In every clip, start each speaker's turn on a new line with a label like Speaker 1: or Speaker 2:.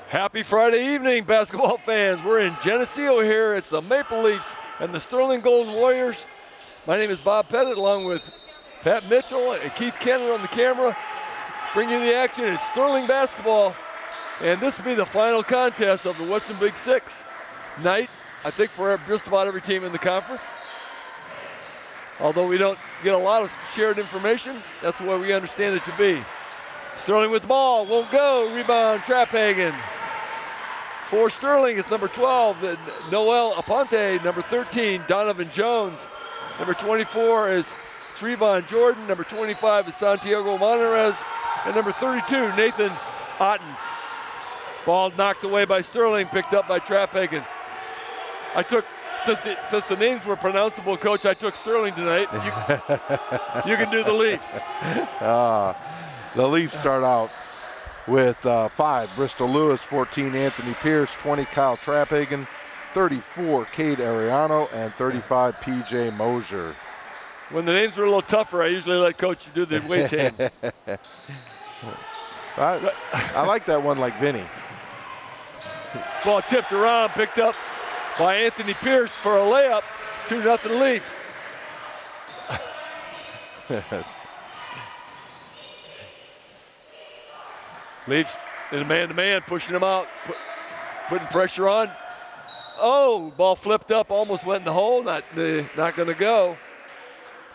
Speaker 1: Happy Friday evening, basketball fans. We're in Geneseo here. It's the Maple Leafs and the Sterling Golden Warriors. My name is Bob Pettit, along with Pat Mitchell and Keith Kennan on the camera. Bringing you the action. It's Sterling basketball. And this will be the final contest of the Western Big Six night, I think, for just about every team in the conference. Although we don't get a lot of shared information, that's the way we understand it to be. Sterling with the ball, won't go. Rebound, Traphagen. For Sterling, it's number 12, Noel Aponte. Number 13, Donovan Jones. Number 24 is Trevon Jordan. Number 25 is Santiago Monterez. And number 32, Nathan Ottens. Ball knocked away by Sterling, picked up by Traphagen. I took, since the names were pronounceable, Coach, I took Sterling tonight. You can do the Leafs.
Speaker 2: The Leafs start out with 5, Bristol Lewis, 14, Anthony Pierce, 20, Kyle Traphagen, 34, Cade Ariano, and 35, PJ Mosier.
Speaker 1: When the names are a little tougher, I usually let Coach do the weight change.
Speaker 2: I like that one like Vinny.
Speaker 1: Ball tipped around, picked up by Anthony Pierce for a layup. It's 2-0 Leafs. Leafs in a man-to-man, pushing him out, putting pressure on. Oh, ball flipped up, almost went in the hole, not going to go.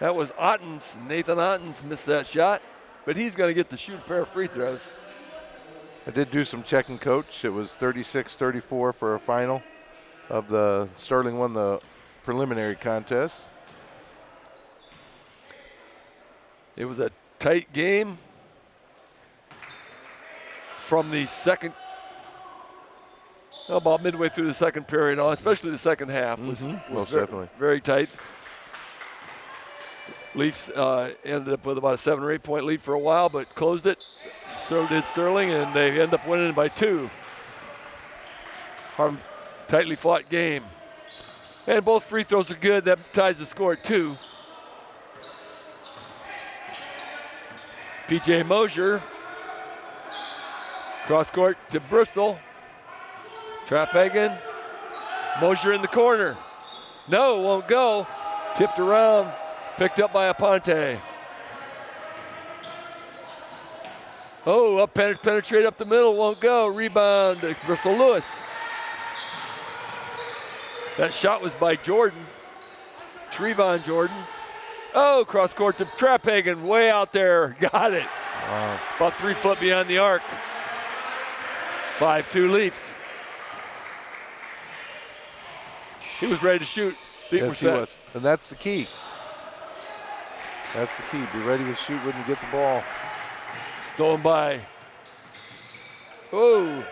Speaker 1: That was Ottens. Nathan Ottens missed that shot, but he's going to get to shoot a pair of free throws.
Speaker 2: I did do some checking, Coach. It was 36-34 for a final of the Sterling won the preliminary contest.
Speaker 1: It was a tight game from the second, about midway through the second period on, especially the second half was
Speaker 2: Most
Speaker 1: very,
Speaker 2: definitely
Speaker 1: very tight. Leafs ended up with about a 7 or 8 point lead for a while, but closed it. So did Sterling, and they end up winning by 2. Hard, tightly fought game. And both free throws are good. That ties the score at 2. PJ Mosier. Cross court to Bristol. Traphagen. Mosier in the corner. No, won't go. Tipped around. Picked up by Aponte. Oh, up penetrate up the middle, won't go. Rebound to Bristol Lewis. That shot was by Jordan. Trevon Jordan. Oh, cross court to Traphagen, way out there. Got it.
Speaker 2: Wow.
Speaker 1: About 3 foot beyond the arc. 5-2 Leafs. He was ready to shoot.
Speaker 2: Yes, he was. And that's the key. That's the key. Be ready to shoot when you get the ball.
Speaker 1: Stolen by. Oh.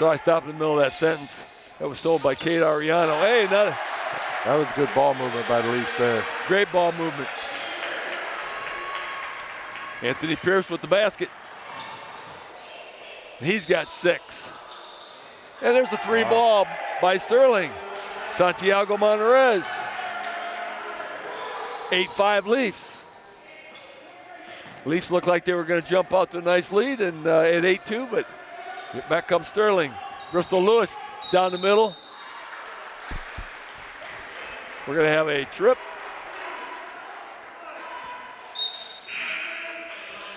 Speaker 1: So I stopped in the middle of that sentence. That was stolen by Cade Ariano. Hey, that
Speaker 2: was good ball movement by the Leafs there.
Speaker 1: Great ball movement. Anthony Pierce with the basket. He's got 6. And there's the 3 ball by Sterling. Santiago Monterez. 8-5 Leafs. Leafs looked like they were going to jump out to a nice lead and at 8-2, but back comes Sterling. Bristol Lewis down the middle. We're going to have a trip.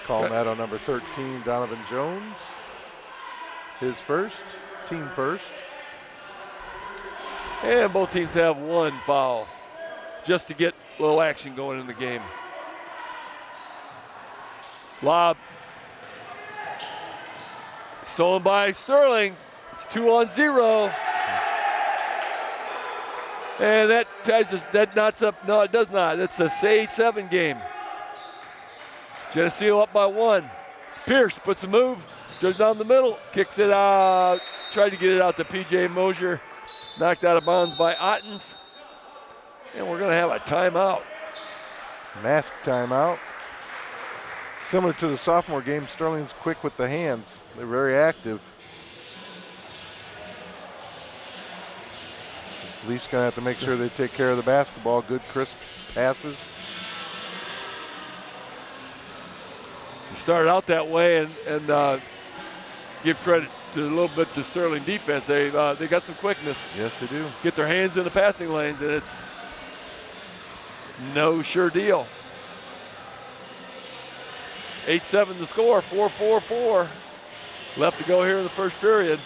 Speaker 2: Calling that on number 13, Donovan Jones. His first, team first.
Speaker 1: And both teams have 1 foul just to get a little action going in the game. Lob. Stolen by Sterling. It's 2-on-0. And that ties us, that knots up, no it does not. It's a 8-7 game. Geneseo up by 1. Pierce puts a move, goes down the middle, kicks it out. Tried to get it out to PJ Mosier. Knocked out of bounds by Ottens. And we're going to have a timeout.
Speaker 2: Mask timeout. Similar to the sophomore game, Sterling's quick with the hands. They're very active. Leafs going to have to make sure they take care of the basketball. Good, crisp passes.
Speaker 1: It started out that way, and give credit to a little bit to Sterling defense. They got some quickness.
Speaker 2: Yes, they do.
Speaker 1: Get their hands in the passing lanes, and it's no sure deal. 8-7 the score, 4-4-4. Left to go here in the first period.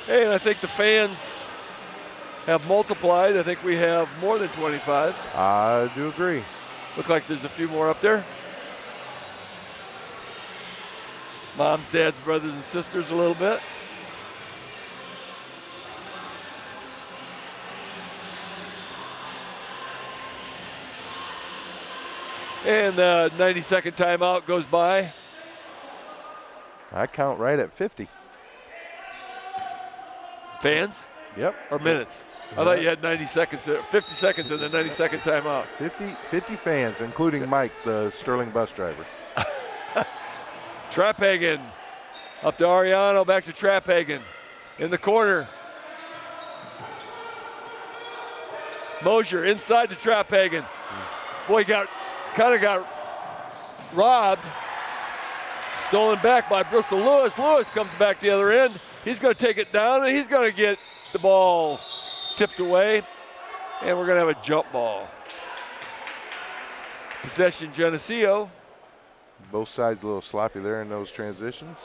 Speaker 1: Hey, and I think the fans have multiplied. I think we have more than 25.
Speaker 2: I do agree.
Speaker 1: Look like there's a few more up there. Moms, dads, brothers, and sisters a little bit. And the 90-second timeout goes by.
Speaker 2: I count right at 50.
Speaker 1: Fans?
Speaker 2: Yep.
Speaker 1: Or minutes? I thought you had 90 seconds, 50 seconds and the 90-second timeout.
Speaker 2: 50 fans, including Mike, the Sterling bus driver.
Speaker 1: Trapphagen up to Ariano, back to Trapphagen. In the corner. Mosier inside to Trapphagen. Boy, kind of got robbed. Stolen back by Bristol Lewis. Lewis comes back the other end. He's going to take it down, and he's going to get the ball tipped away. And we're going to have a jump ball. Possession Geneseo.
Speaker 2: Both sides a little sloppy there in those transitions.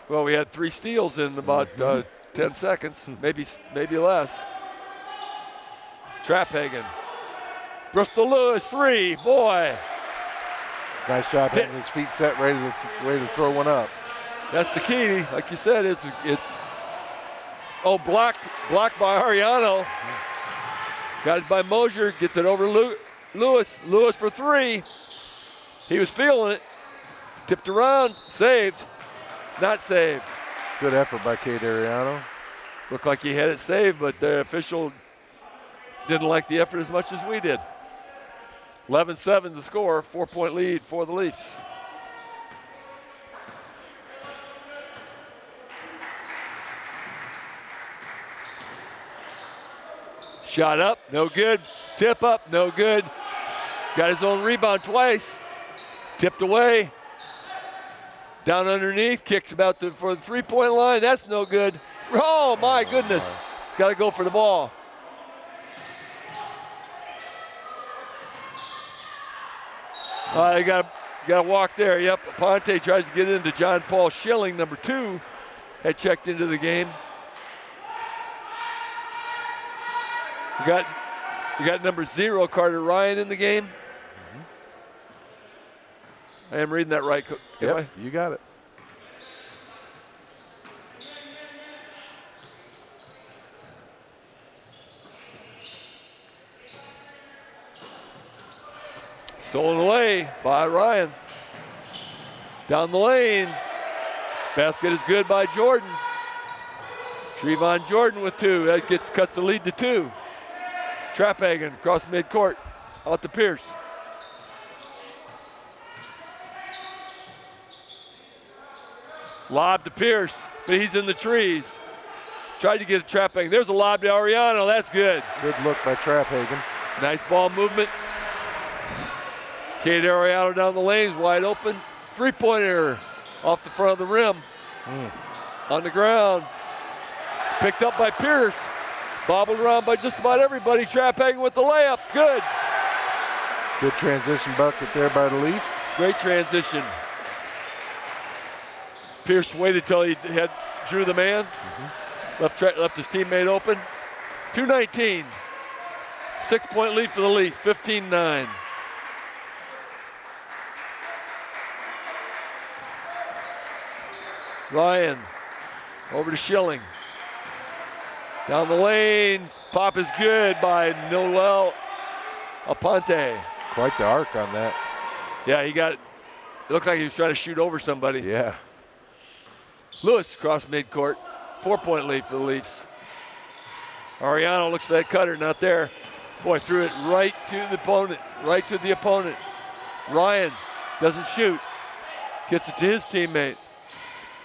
Speaker 1: Well, we had 3 steals in about 10 seconds, maybe less. Trapphagen. Bristol Lewis, 3, boy.
Speaker 2: Nice job having his feet set, ready to throw one up.
Speaker 1: That's the key. Like you said, it's blocked by Ariano. Got it by Mosier, gets it over Lewis. Lewis for 3. He was feeling it. Tipped around, saved. Not saved.
Speaker 2: Good effort by Cade Ariano.
Speaker 1: Looked like he had it saved, but the official didn't like the effort as much as we did. 11-7 the score, 4-point lead for the Leafs. Shot up, no good. Tip up, no good. Got his own rebound twice. Tipped away. Down underneath, kicks about for the 3-point line. That's no good. Oh my goodness. Got to go for the ball. You got to walk there. Yep. Ponte tries to get into John Paul Schilling, number 2, had checked into the game. You got number 0, Carter Ryan, in the game. I am reading that right.
Speaker 2: Yep, you got it.
Speaker 1: Stolen away by Ryan. Down the lane. Basket is good by Jordan. Trevon Jordan with 2. That cuts the lead to 2. Trapphagen across midcourt. Out to Pierce. Lob to Pierce, but he's in the trees. Tried to get a Trapphagen. There's a lob to Ariano. That's good.
Speaker 2: Good look by Trapphagen.
Speaker 1: Nice ball movement. Cade Ariano down the lanes, wide open. 3-pointer off the front of the rim. On the ground. Picked up by Pierce. Bobbled around by just about everybody. Trapphagen with the layup. Good.
Speaker 2: Good transition bucket there by the Leafs.
Speaker 1: Great transition. Pierce waited till he drew the man. Left his teammate open. 2:19. 6-point lead for the Leafs. 15-9. Ryan over to Schilling. Down the lane. Pop is good by Noel Aponte.
Speaker 2: Quite the arc on that.
Speaker 1: Yeah, he got it. It looked like he was trying to shoot over somebody.
Speaker 2: Yeah.
Speaker 1: Lewis across midcourt. 4-point lead for the Leafs. Ariano looks for that cutter, not there. Boy, threw it right to the opponent. Right to the opponent. Ryan doesn't shoot. Gets it to his teammate.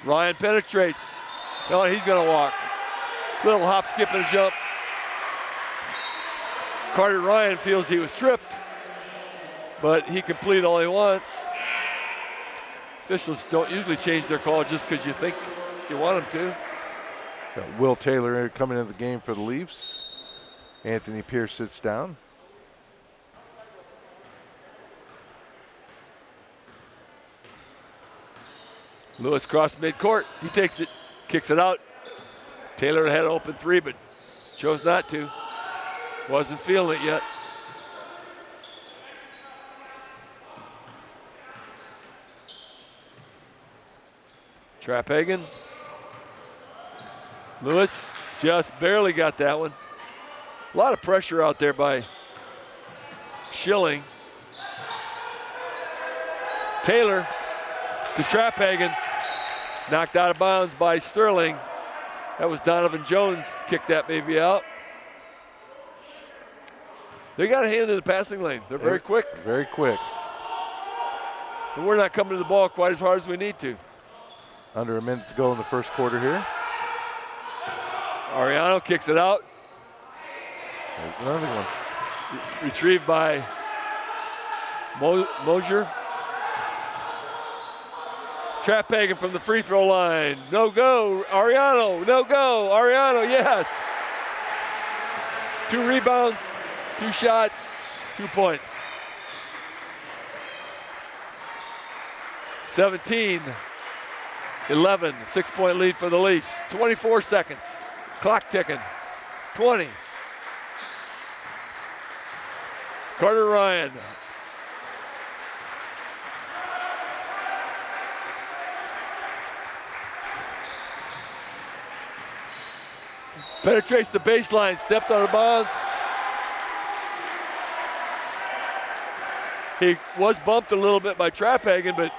Speaker 1: Ryan penetrates. No, he's going to walk. Little hop, skip, and jump. Carter Ryan feels he was tripped, but he completed all he wants. Officials don't usually change their call just because you think you want them to.
Speaker 2: Got Will Taylor coming into the game for the Leafs. Anthony Pierce sits down.
Speaker 1: Lewis cross midcourt. He takes it, kicks it out. Taylor had an open three, but chose not to. Wasn't feeling it yet. Trapphagen. Lewis just barely got that one. A lot of pressure out there by Schilling. Taylor to Trapphagen. Knocked out of bounds by Sterling. That was Donovan Jones kicked that baby out. They got a hand in the passing lane. They're very quick.
Speaker 2: Very quick.
Speaker 1: And we're not coming to the ball quite as hard as we need to.
Speaker 2: Under a minute to go in the first quarter here.
Speaker 1: Ariano kicks it out.
Speaker 2: There's another one.
Speaker 1: Retrieved by Mosier. Trapphagen from the free throw line. No go. Ariano. No go. Ariano, yes. 2 rebounds, 2 shots, 2 points. 17-11, 6-point lead for the Leafs. 24 seconds. Clock ticking. 20. Carter Ryan. Penetrates the baseline, stepped out of bounds. He was bumped a little bit by Trapphagen, but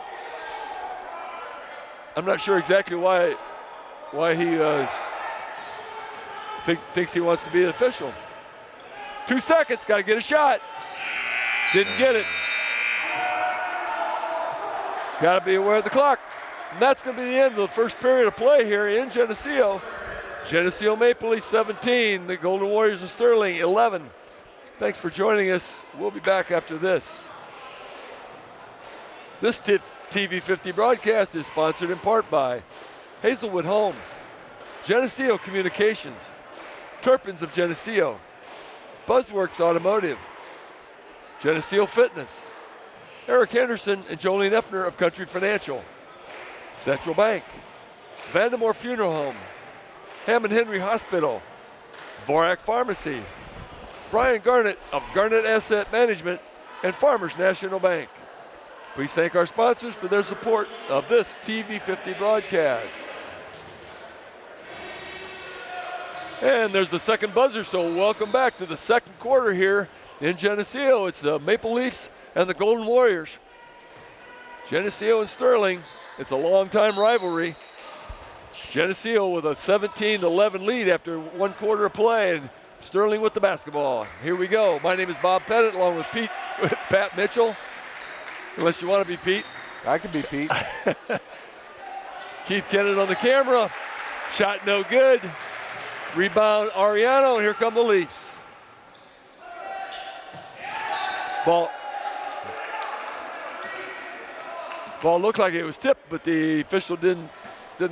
Speaker 1: I'm not sure exactly why he thinks he wants to be an official. 2 seconds, got to get a shot. Didn't get it. Got to be aware of the clock. And that's going to be the end of the first period of play here in Geneseo. Geneseo Maple Leafs 17, the Golden Warriors of Sterling 11. Thanks for joining us. We'll be back after this. This TV50 broadcast is sponsored in part by Hazelwood Homes, Geneseo Communications, Turpins of Geneseo, Buzzworks Automotive, Geneseo Fitness, Eric Henderson and Jolene Effner of Country Financial, Central Bank, Vandemore Funeral Home, Hammond Henry Hospital, Vorak Pharmacy, Brian Garnett of Garnett Asset Management, and Farmers National Bank. Please thank our sponsors for their support of this TV50 broadcast. And there's the second buzzer, so welcome back to the second quarter here in Geneseo. It's the Maple Leafs and the Golden Warriors. Geneseo and Sterling, it's a long-time rivalry. Geneseo with a 17-11 lead after 1 quarter of play, and Sterling with the basketball. Here we go. My name is Bob Pettit, along with Pat Mitchell. Unless you want to be Pete.
Speaker 2: I can be Pete.
Speaker 1: Keith Kennett on the camera. Shot no good. Rebound Ariano, and here come the Leafs. Ball looked like it was tipped, but the official didn't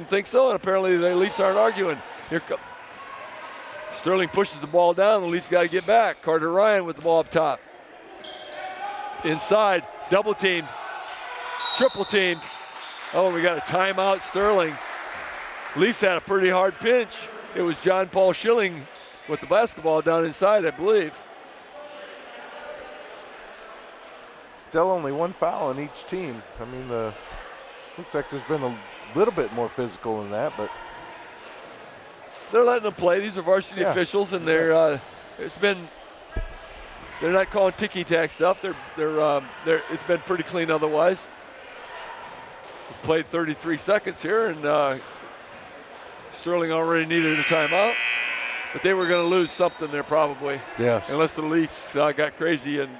Speaker 1: think so, and apparently the Leafs aren't arguing. Here come Sterling pushes the ball down. The Leafs got to get back. Carter Ryan with the ball up top. Inside, double team, triple team. Oh, we got a timeout, Sterling. Leafs had a pretty hard pinch. It was John Paul Schilling with the basketball down inside, I believe.
Speaker 2: Still only 1 foul on each team. I mean, looks like there's been a little bit more physical than that, but
Speaker 1: they're letting them play. These are varsity officials, and they're not calling ticky-tack stuff. It's been pretty clean otherwise. We've played 33 seconds here, and Sterling already needed a timeout, but they were going to lose something there probably.
Speaker 2: Yes.
Speaker 1: Unless the Leafs got crazy and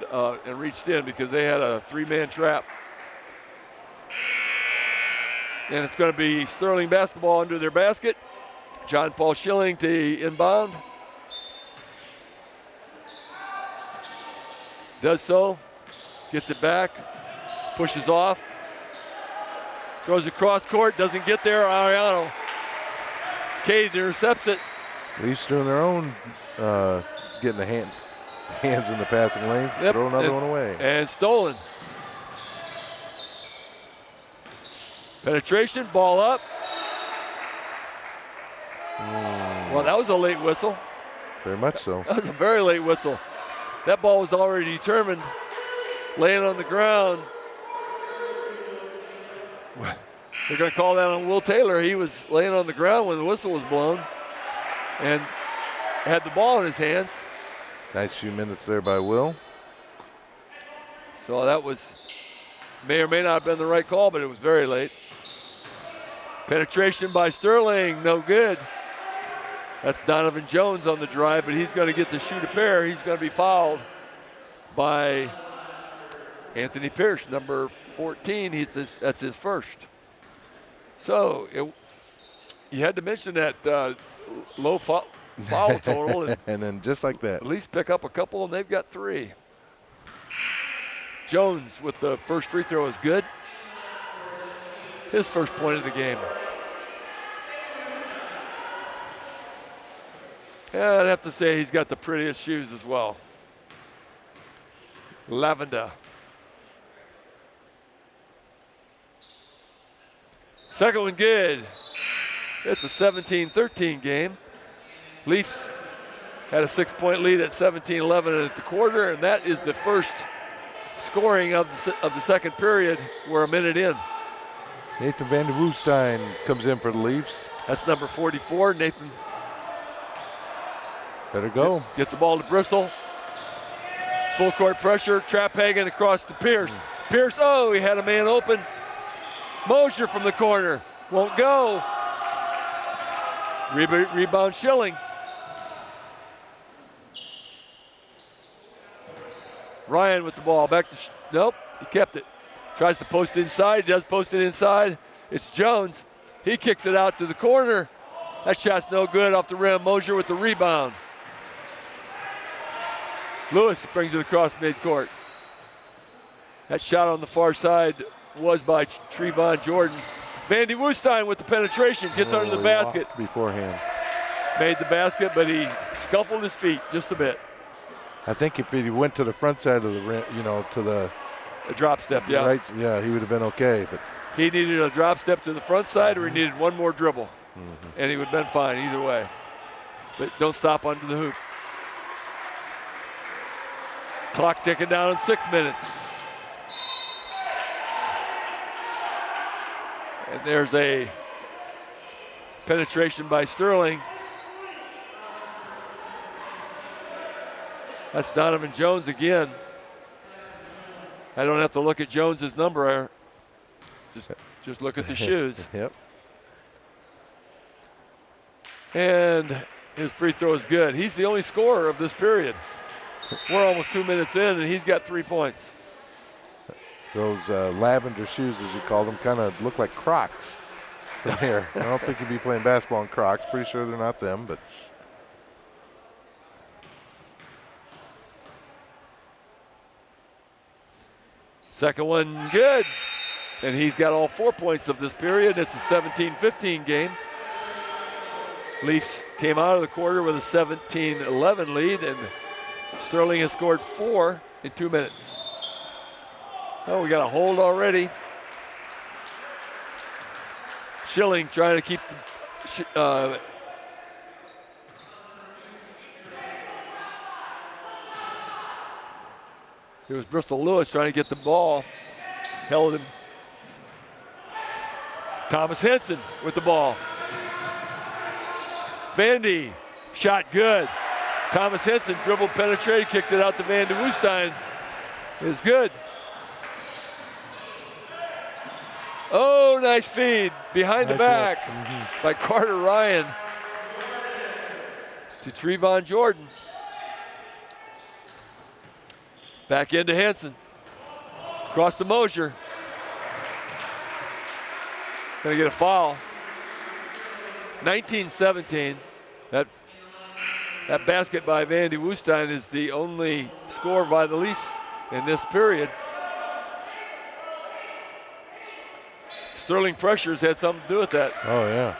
Speaker 1: reached in, because they had a 3-man trap. And it's going to be Sterling basketball under their basket. John Paul Schilling to inbound. Does so. Gets it back. Pushes off. Throws it cross court, doesn't get there. Ariano. Cade intercepts it.
Speaker 2: Leafs doing their own, getting the hands in the passing lanes.
Speaker 1: Yep.
Speaker 2: Throw another one away.
Speaker 1: And stolen. Penetration, ball up. Well, that was a late whistle.
Speaker 2: Very much so.
Speaker 1: That was a very late whistle. That ball was already determined. Laying on the ground. They're going to call that on Will Taylor. He was laying on the ground when the whistle was blown and had the ball in his hands.
Speaker 2: Nice few minutes there by Will.
Speaker 1: So that was, may or may not have been the right call, but it was very late. Penetration by Sterling, no good. That's Donovan Jones on the drive, but he's going to get to shoot a pair. He's going to be fouled by Anthony Pierce, number 14. That's his first. So you had to mention that low foul total.
Speaker 2: And then just like that.
Speaker 1: At least pick up a couple, and they've got 3. Jones with the first free throw is good. His first point of the game. Yeah, I'd have to say he's got the prettiest shoes as well. Lavender. Second one good. It's a 17-13 game. Leafs had a 6-point lead at 17-11 at the quarter, and that is the first scoring of the second period. We're a minute in.
Speaker 2: Nathan Van de Woestijn comes in for the Leafs.
Speaker 1: That's number 44. Nathan
Speaker 2: better go.
Speaker 1: Gets the ball to Bristol. Full court pressure. Trap Hagan across to Pierce. Pierce, oh, he had a man open. Mosier from the corner. Won't go. Rebound Schilling. Ryan with the ball. Back to, nope, he kept it. Tries to post it inside. He does post it inside. It's Jones. He kicks it out to the corner. That shot's no good off the rim. Mosier with the rebound. Lewis brings it across midcourt. That shot on the far side was by Trevon Jordan. Van de Woestijn with the penetration, gets under the basket.
Speaker 2: Beforehand.
Speaker 1: Made the basket, but he scuffled his feet just a bit.
Speaker 2: I think if he went to the front side of the rim, to the
Speaker 1: a drop step, yeah.
Speaker 2: Right, yeah, he would have been okay. But
Speaker 1: he needed a drop step to the front side, or he needed one more dribble, and he would have been fine either way. But don't stop under the hoop. Clock ticking down in 6 minutes. And there's a penetration by Sterling. That's Donovan Jones again. I don't have to look at Jones's number. Just look at the shoes.
Speaker 2: Yep.
Speaker 1: And his free throw is good. He's the only scorer of this period. We're almost 2 minutes in, and he's got 3 points.
Speaker 2: Those lavender shoes, as you call them, kind of look like Crocs from here. I don't think he'd be playing basketball in Crocs. Pretty sure they're not them, but.
Speaker 1: Second one good. And he's got all 4 points of this period. It's a 17-15 game. Leafs came out of the quarter with a 17-11 lead, and Sterling has scored 4 in 2 minutes. Oh, we got a hold already. Schilling trying to keep it was Bristol Lewis trying to get the ball. Held him. Thomas Henson with the ball. Vandy, shot good. Thomas Henson dribbled, penetrated, kicked it out to Van de Woestijn. It's good. Oh, nice feed behind the back by Carter Ryan to Trevon Jordan. Back into Henson. Across to Mosier. Gonna get a foul. 19-17. That basket by Van de Woestijn is the only score by the Leafs in this period. Sterling pressures had something to do with that.
Speaker 2: Oh, yeah.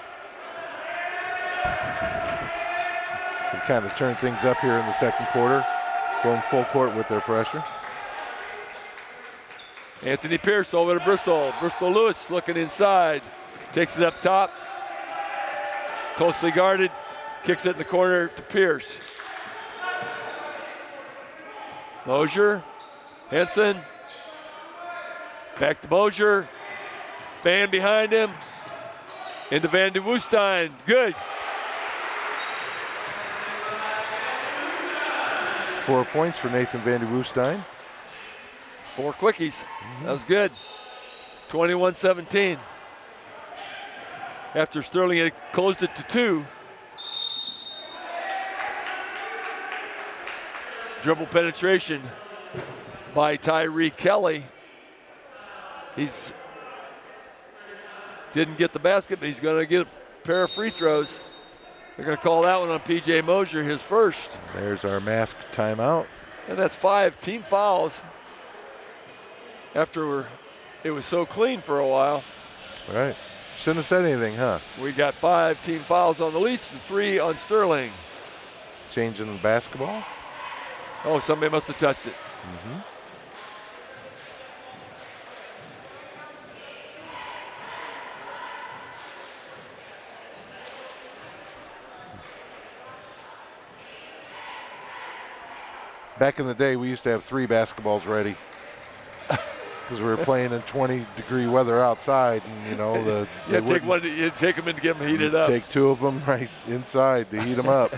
Speaker 2: They kind of turned things up here in the second quarter, going full court with their pressure.
Speaker 1: Anthony Pierce over to Bristol. Bristol Lewis looking inside. Takes it up top. Closely guarded. Kicks it in the corner to Pierce. Mosier. Henson. Back to Mosier. Van behind him. Into Van de Woestijn. Good.
Speaker 2: 4 points for Nathan Van de Woestijn.
Speaker 1: 4 quickies. That was good. 21-17. After Sterling had closed it to 2. Dribble penetration by Tyree Kelly. He's didn't get the basket, but he's going to get a pair of free throws. They're going to call that one on P.J. Mosier, his first.
Speaker 2: There's our masked timeout.
Speaker 1: And that's 5 team fouls after it was so clean for a while.
Speaker 2: Right. Shouldn't have said anything, huh?
Speaker 1: We got 5 team fouls on the Leafs and 3 on Sterling.
Speaker 2: Changing the basketball.
Speaker 1: Oh, somebody must have touched it.
Speaker 2: Mm-hmm. Back in the day, we used to have 3 basketballs ready because we were playing in 20-degree weather outside, and
Speaker 1: you take them in to get them heated up.
Speaker 2: Take 2 of them right inside to heat them up.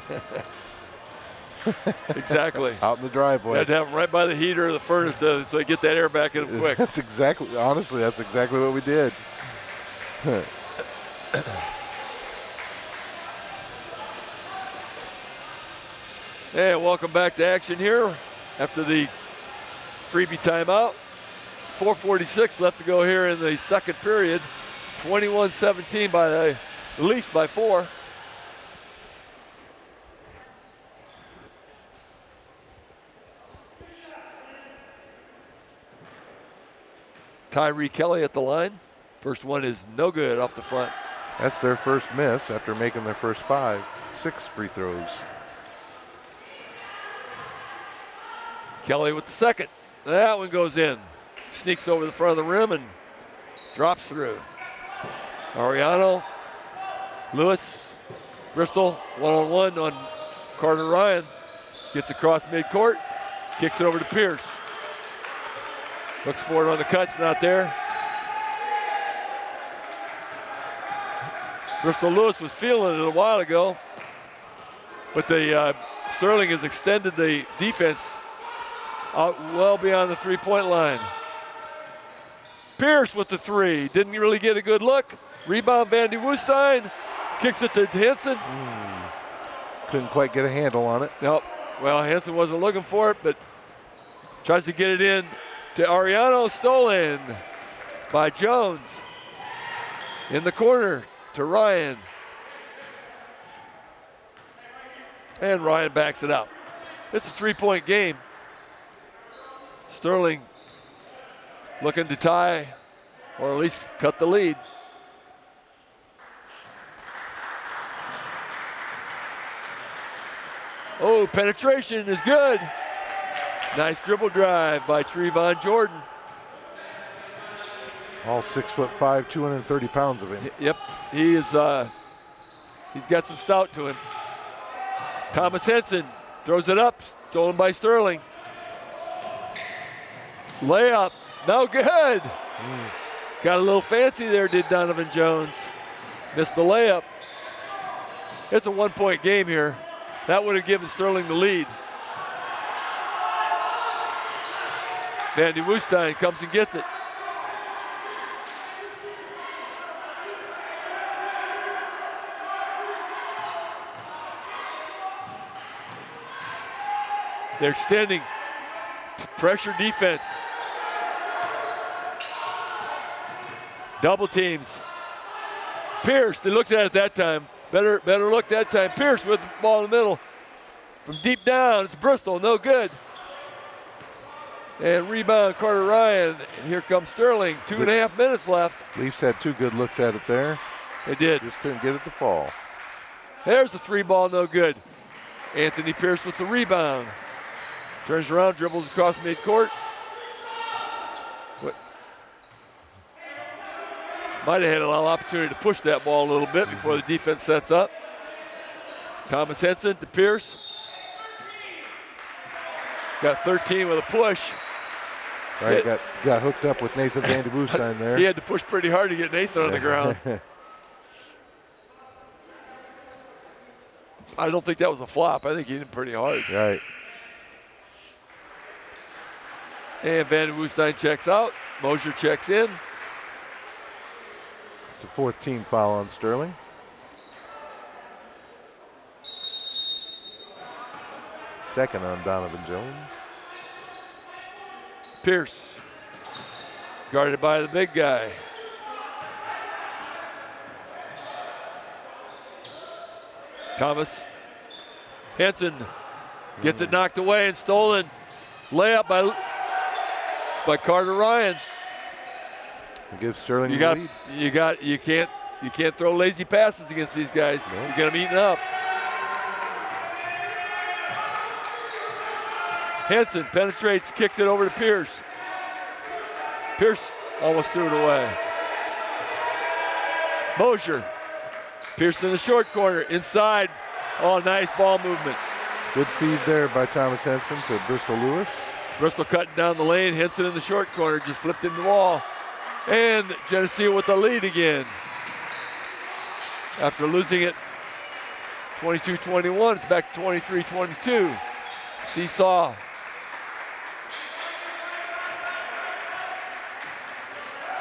Speaker 1: Exactly.
Speaker 2: Out in the driveway.
Speaker 1: You had to have them right by the heater or the furnace so they get that air back in them quick.
Speaker 2: That's exactly what we did.
Speaker 1: Hey, welcome back to action here after the freebie timeout. 4:46 left to go here in the second period. 21-17 by the Leafs by 4. Tyree Kelly at the line. First one is no good off the front.
Speaker 2: That's their first miss after making their first 6 free throws.
Speaker 1: Kelly with the second. That one goes in. Sneaks over the front of the rim and drops through. Ariano, Lewis, Bristol, one-on-one on Carter Ryan. Gets across midcourt, kicks it over to Pierce. Looks for it on the cuts, not there. Bristol Lewis was feeling it a while ago, but the Sterling has extended the defense out well beyond the three-point line. Pierce with the 3, didn't really get a good look. Rebound Van de Woestijn, kicks it to Henson.
Speaker 2: Couldn't quite get a handle on it.
Speaker 1: Nope, well Henson wasn't looking for it, but tries to get it in to Ariano, stolen by Jones. In the corner to Ryan. And Ryan backs it up. It's a 3-point game. Sterling looking to tie or at least cut the lead. Oh, penetration is good. Nice dribble drive by Trevon Jordan.
Speaker 2: All 6'5", 230 pounds of him.
Speaker 1: Yep, he is. He's got some stout to him. Thomas Henson throws it up, stolen by Sterling. Layup, no good. Got a little fancy there, did Donovan Jones. Missed the layup. It's a 1-point game here. That would have given Sterling the lead. Van de Woestijn comes and gets it. They're extending. Pressure defense. Double teams. Pierce, they looked at it that time. Better look that time. Pierce with the ball in the middle. From deep down, it's Bristol, no good. And rebound, Carter Ryan. And here comes Sterling. 2.5 minutes left.
Speaker 2: Leafs had 2 good looks at it there.
Speaker 1: They did.
Speaker 2: Just couldn't get it to fall.
Speaker 1: There's the 3 ball, no good. Anthony Pierce with the rebound. Turns around, dribbles across midcourt. Might have had a lot of opportunity to push that ball a little bit before the defense sets up. Thomas Henson to Pierce. Got 13 with a push.
Speaker 2: Right, got hooked up with Nathan Van de Woestijn there.
Speaker 1: He had to push pretty hard to get Nathan on the ground. I don't think that was a flop. I think he hit him pretty hard.
Speaker 2: Right.
Speaker 1: And Van de Woestijn checks out. Mosier checks in.
Speaker 2: It's a 14 foul on Sterling. Second on Donovan Jones.
Speaker 1: Pierce, guarded by the big guy. Thomas Henson gets it knocked away and stolen. Layup by Carter Ryan.
Speaker 2: Give Sterling the lead.
Speaker 1: You can't throw lazy passes against these guys.
Speaker 2: Nope.
Speaker 1: You get them eaten up. Henson penetrates, kicks it over to Pierce. Pierce almost threw it away. Mosier. Pierce in the short corner, inside. Oh, nice ball movement.
Speaker 2: Good feed there by Thomas Henson to Bristol Lewis.
Speaker 1: Bristol cutting down the lane. Henson in the short corner, just flipped in the wall. And Geneseo with the lead again. After losing it 22-21, it's back to 23-22. Seesaw.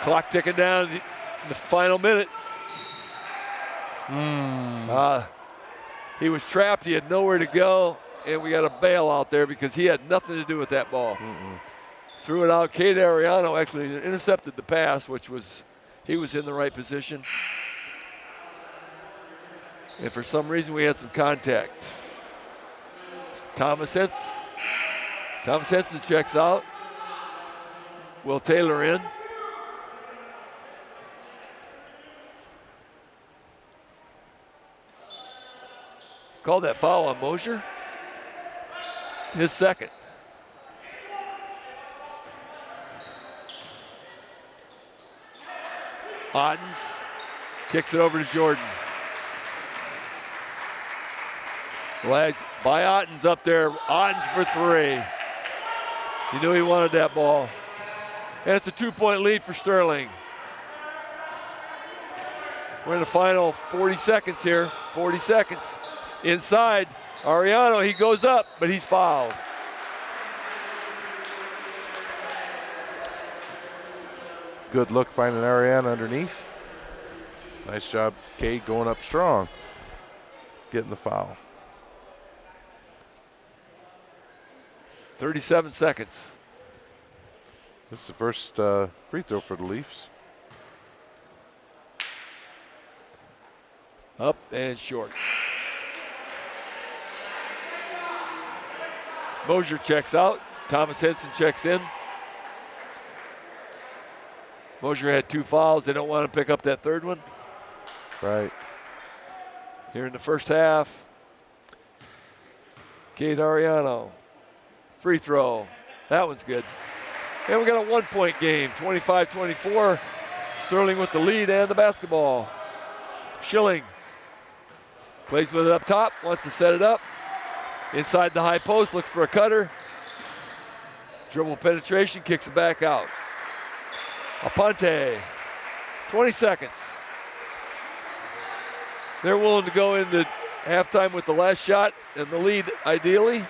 Speaker 1: Clock ticking down in the final minute. He was trapped. He had nowhere to go. And we got a bail out there because he had nothing to do with that ball. Threw it out. Cade Ariano actually intercepted the pass, he was in the right position. And for some reason, we had some contact. Thomas Henson checks out. Will Taylor in. Called that foul on Mosier. His second. Ottens kicks it over to Jordan. Leg by Ottens up there. Ottens for 3. He knew he wanted that ball. And it's a 2-point lead for Sterling. We're in the final 40 seconds here. 40 seconds. Inside, Ariano, he goes up, but he's fouled.
Speaker 2: Good look finding Ariana underneath. Nice job, Cade, going up strong. Getting the foul.
Speaker 1: 37 seconds.
Speaker 2: This is the first free throw for the Leafs.
Speaker 1: Up and short. Mosier checks out. Thomas Henson checks in. Mosier had 2 fouls. They don't want to pick up that third one.
Speaker 2: Right.
Speaker 1: Here in the first half. Cade Ariano. Free throw. That one's good. And we got a 1-point game. 25-24. Sterling with the lead and the basketball. Schilling plays with it up top. Wants to set it up. Inside the high post, looks for a cutter. Dribble penetration, kicks it back out. Aponte, 20 seconds. They're willing to go into halftime with the last shot and the lead, ideally,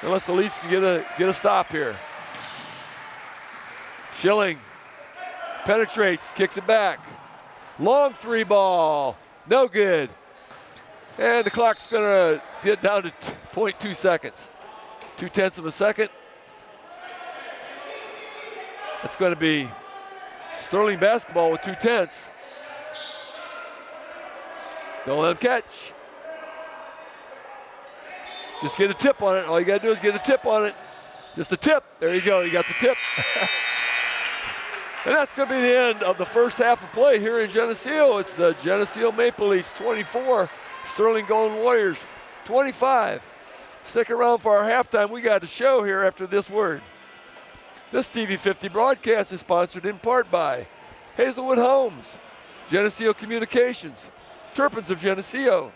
Speaker 1: unless the Leafs can get a stop here. Schilling penetrates, kicks it back. Long 3 ball, no good. And the clock's gonna get down to 0.2 seconds. 0.2 of a second. That's gonna be Sterling basketball with 0.2. Don't let him catch. Just get a tip on it. All you gotta do is get a tip on it. Just a tip. There you go. You got the tip. And that's going to be the end of the first half of play here in Geneseo. It's the Geneseo Maple Leafs 24, Sterling Golden Warriors 25. Stick around for our halftime. We got a show here after this word. This TV50 broadcast is sponsored in part by Hazelwood Homes, Geneseo Communications, Turpins of Geneseo,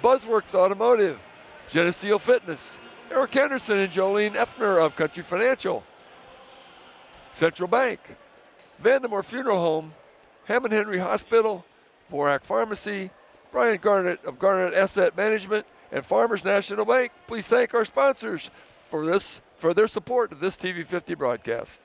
Speaker 1: Buzzworks Automotive, Geneseo Fitness, Eric Henderson and Jolene Effner of Country Financial, Central Bank, Vandemore Funeral Home, Hammond Henry Hospital, Vorak Pharmacy, Brian Garnett of Garnett Asset Management, and Farmers National Bank. Please thank our sponsors for their support of this TV50 broadcast.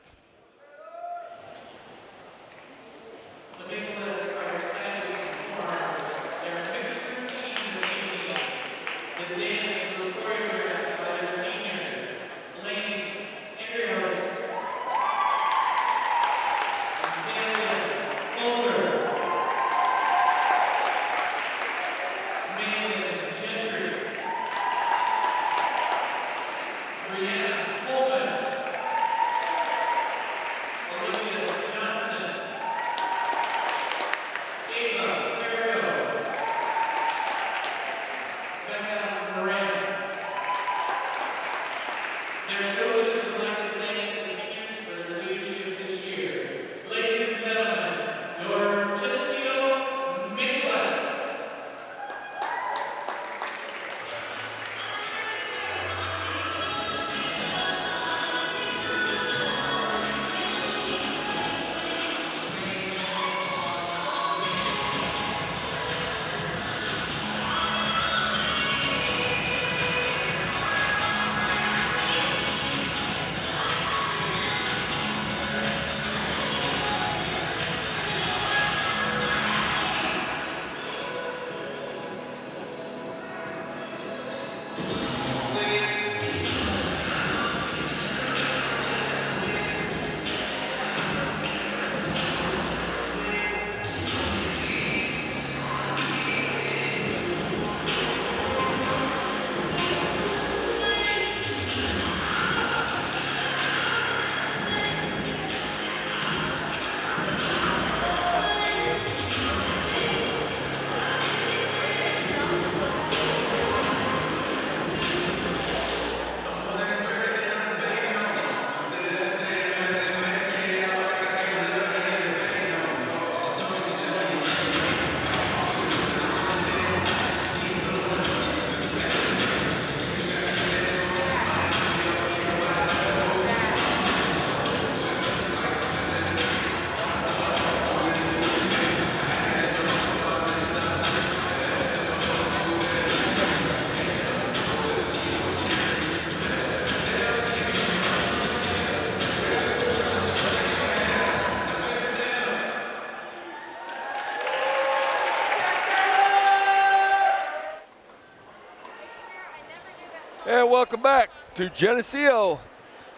Speaker 1: And welcome back to Geneseo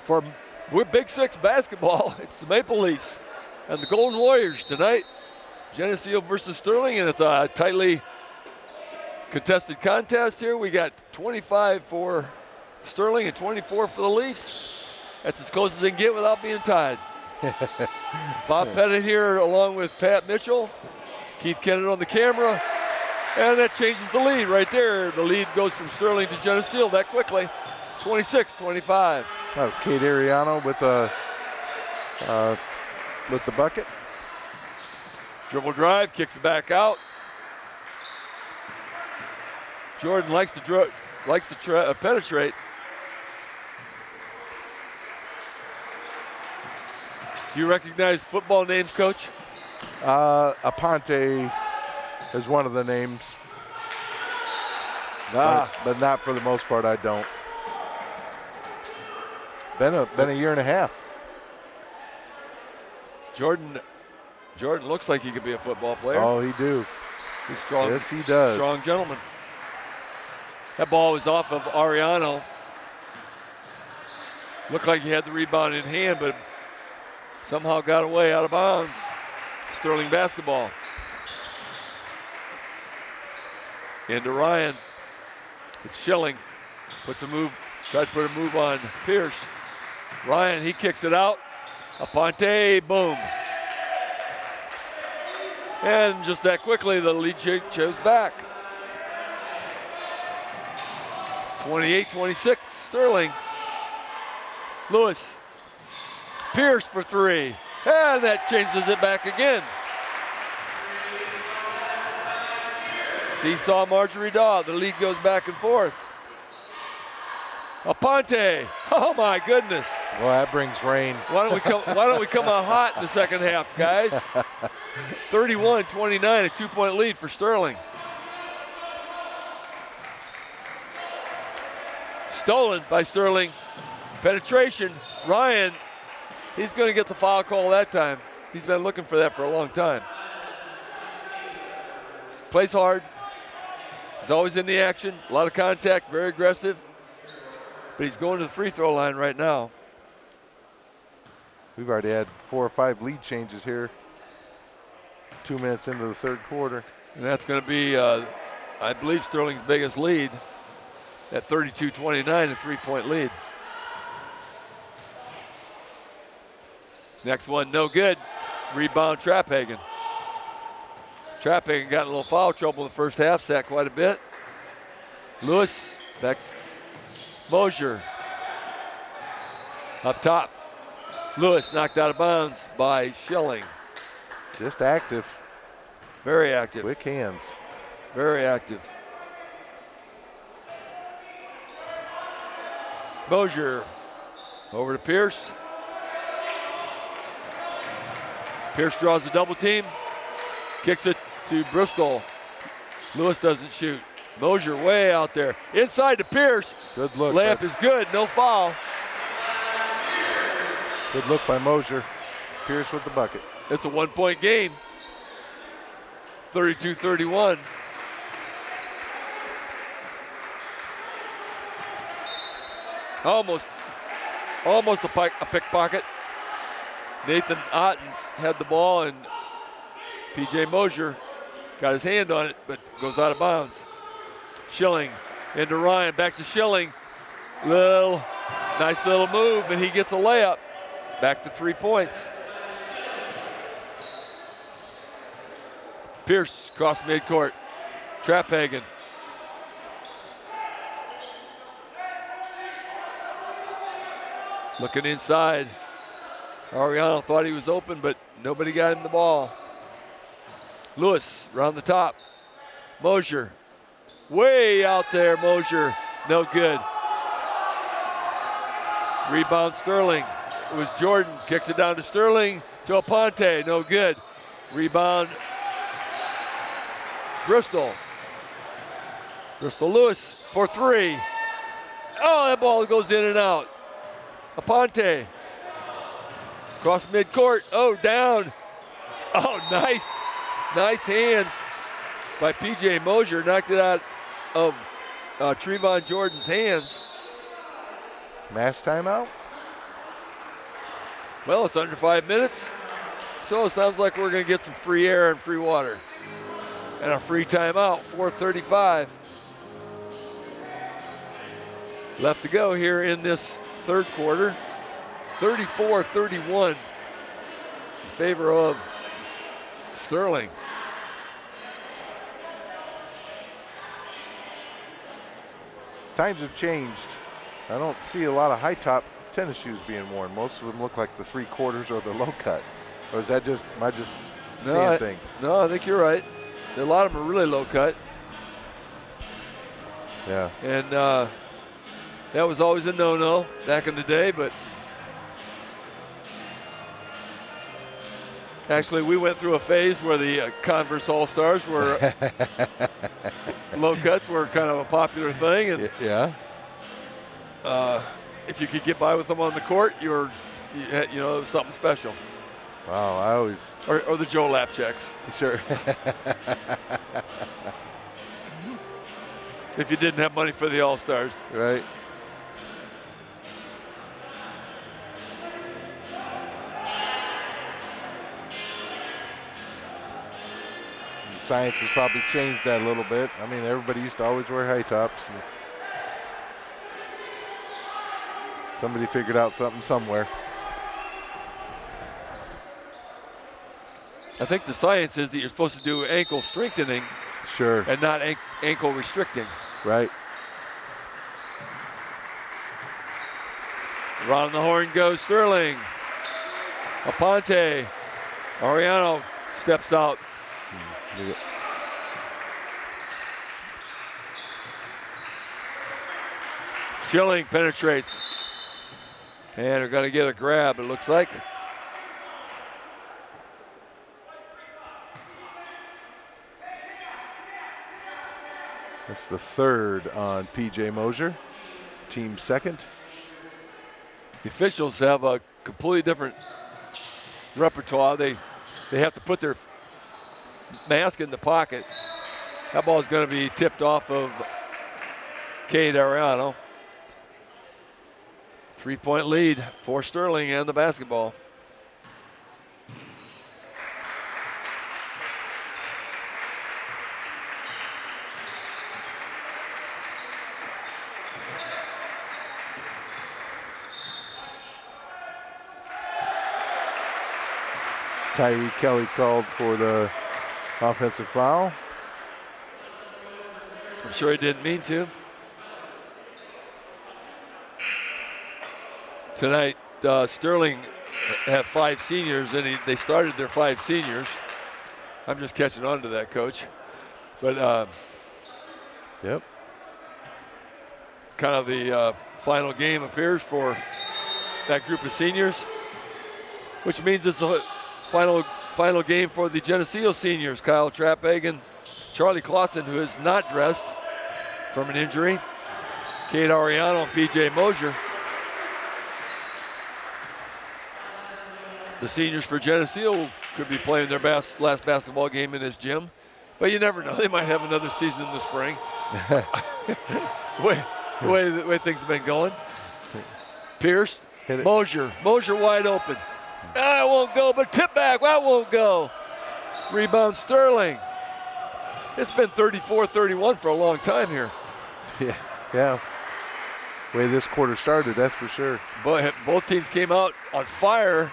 Speaker 1: for Big Six basketball. It's the Maple Leafs and the Golden Warriors tonight. Geneseo versus Sterling, and it's a tightly contested contest here. We got 25 for Sterling and 24 for the Leafs. That's as close as they can get without being tied. Bob Pettit here along with Pat Mitchell. Keith Kennett on the camera. And that changes the lead right there. The lead goes from Sterling to Geneseo that quickly. 26-25.
Speaker 2: That was Kate Ariano with the bucket.
Speaker 1: Dribble drive, kicks it back out. Jordan likes to penetrate. Do you recognize football names, Coach?
Speaker 2: Aponte is one of the names. But not for the most part, I don't. Been a year and a half.
Speaker 1: Jordan looks like he could be a football player.
Speaker 2: Oh, he do.
Speaker 1: He's strong.
Speaker 2: Yes, he does.
Speaker 1: Strong gentleman. That ball was off of Ariano. Looked like he had the rebound in hand, but somehow got away out of bounds. Sterling basketball. Into Ryan. It's Schilling. Tried to put a move on Pierce. Ryan, he kicks it out. Aponte, boom. And just that quickly, the lead chose back. 28-26, Sterling. Lewis. Pierce for three. And that changes it back again. Seesaw Marjorie Daw. The lead goes back and forth. Aponte. Oh my goodness.
Speaker 2: Well, that brings rain.
Speaker 1: Why don't we come out hot in the second half, guys? 31-29, a 2-point lead for Sterling. Stolen by Sterling. Penetration. Ryan, he's going to get the foul call that time. He's been looking for that for a long time. Plays hard. He's always in the action. A lot of contact, very aggressive. But he's going to the free throw line right now.
Speaker 2: We've already had 4 or 5 lead changes here. 2 minutes into the third quarter.
Speaker 1: And that's going to be, I believe, Sterling's biggest lead at 32-29, a 3-point lead. Next one, no good. Rebound, Traphagen. Traphagen got in a little foul trouble in the first half, sat quite a bit. Lewis, back to Mosier. Up top. Lewis knocked out of bounds by Schilling.
Speaker 2: Just active.
Speaker 1: Very active.
Speaker 2: Quick hands.
Speaker 1: Very active. Mosier over to Pierce. Pierce draws the double team. Kicks it to Bristol. Lewis doesn't shoot. Mosier way out there. Inside to Pierce.
Speaker 2: Good look.
Speaker 1: Layup is good, no foul.
Speaker 2: Good look by Mosier. Pierce with the bucket.
Speaker 1: It's a 1-point game. 32-31. Almost a pickpocket. Nathan Ottens had the ball and P.J. Mosier got his hand on it, but goes out of bounds. Schilling into Ryan, back to Schilling. Nice little move, and he gets a layup. Back to 3 points. Pierce across midcourt. Traphagen. Looking inside. Ariano thought he was open, but nobody got him the ball. Lewis around the top. Mosier. Way out there, Mosier. No good. Rebound Sterling. It was Jordan. Kicks it down to Sterling. To Aponte. No good. Rebound Bristol. Bristol Lewis for three. Oh, that ball goes in and out. Aponte. Across midcourt. Oh, down. Oh, nice. Nice hands by P.J. Mosier. Knocked it out of Trevon Jordan's hands.
Speaker 2: Mass timeout?
Speaker 1: Well, it's under 5 minutes. So it sounds like we're going to get some free air and free water. And a free timeout, 4:35. Left to go here in this third quarter. 34-31 in favor of Sterling.
Speaker 2: Times have changed. I don't see a lot of high top tennis shoes being worn. Most of them look like the 3/4 or the low cut. Or is that just, am I just seeing things?
Speaker 1: No, I think you're right. A lot of them are really low cut.
Speaker 2: Yeah.
Speaker 1: And that was always a no-no back in the day, but actually we went through a phase where the Converse All-Stars were low cuts were kind of a popular thing, and
Speaker 2: yeah.
Speaker 1: If you could get by with them on the court, you had, it was something special.
Speaker 2: Wow, I always.
Speaker 1: Or the Joe Lap checks.
Speaker 2: Sure.
Speaker 1: If you didn't have money for the All-Stars.
Speaker 2: Right. Science has probably changed that a little bit. I mean, everybody used to always wear high tops. Somebody figured out something somewhere.
Speaker 1: I think the science is that you're supposed to do ankle strengthening
Speaker 2: Sure.
Speaker 1: and not ankle restricting.
Speaker 2: Right.
Speaker 1: Around the horn goes Sterling. Aponte. Ariano steps out. Schilling penetrates. And they're going to get a grab, it looks like.
Speaker 2: That's the third on P.J. Mosier. Team second.
Speaker 1: The officials have a completely different repertoire. They have to put their mask in the pocket. That ball is going to be tipped off of Cade Ariano. 3-point lead for Sterling and the basketball.
Speaker 2: Tyree Kelly called for the offensive foul.
Speaker 1: I'm sure he didn't mean to. Tonight, Sterling had 5 seniors, and they started their 5 seniors. I'm just catching on to that, Coach. But
Speaker 2: yep,
Speaker 1: kind of the final game appears for that group of seniors, which means it's a final game for the Geneseo seniors. Kyle Trapphagen, Charlie Clausen, who is not dressed from an injury, Cade Ariano, and P.J. Mosier. The seniors for Geneseo could be playing their last basketball game in this gym, but you never know. They might have another season in the spring. the way things have been going. Pierce, Mosier wide open. That won't go, but tip back, that won't go. Rebound Sterling. It's been 34-31 for a long time here.
Speaker 2: Yeah. Way this quarter started, that's for sure.
Speaker 1: Both teams came out on fire,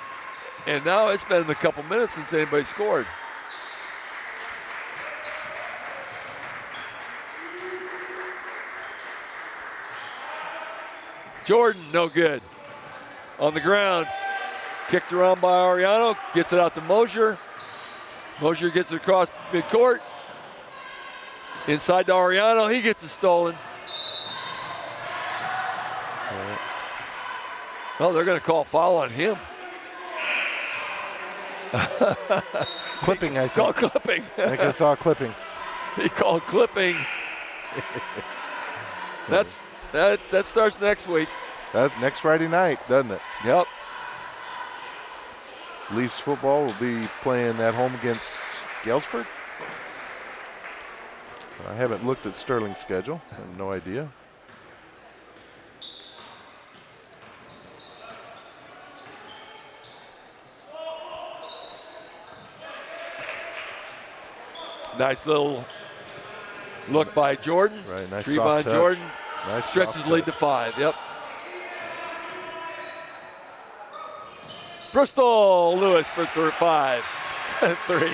Speaker 1: and now it's been a couple minutes since anybody scored. Jordan, no good. On the ground, kicked around by Ariano, gets it out to Mosier. Mosier gets it across midcourt. Inside to Ariano, he gets it stolen. Well, they're going to call foul on him.
Speaker 2: Clipping, I think.
Speaker 1: Called clipping.
Speaker 2: I think I saw clipping.
Speaker 1: He called clipping. That starts next week.
Speaker 2: Next Friday night, doesn't it?
Speaker 1: Yep.
Speaker 2: Leafs football will be playing at home against Galesburg. I haven't looked at Sterling's schedule. I have no idea.
Speaker 1: Nice little look by Jordan.
Speaker 2: Right, nice
Speaker 1: rebound.
Speaker 2: soft touch.
Speaker 1: Jordan
Speaker 2: Nice
Speaker 1: stretches lead to 5. Yep. Bristol Lewis for 5. 3.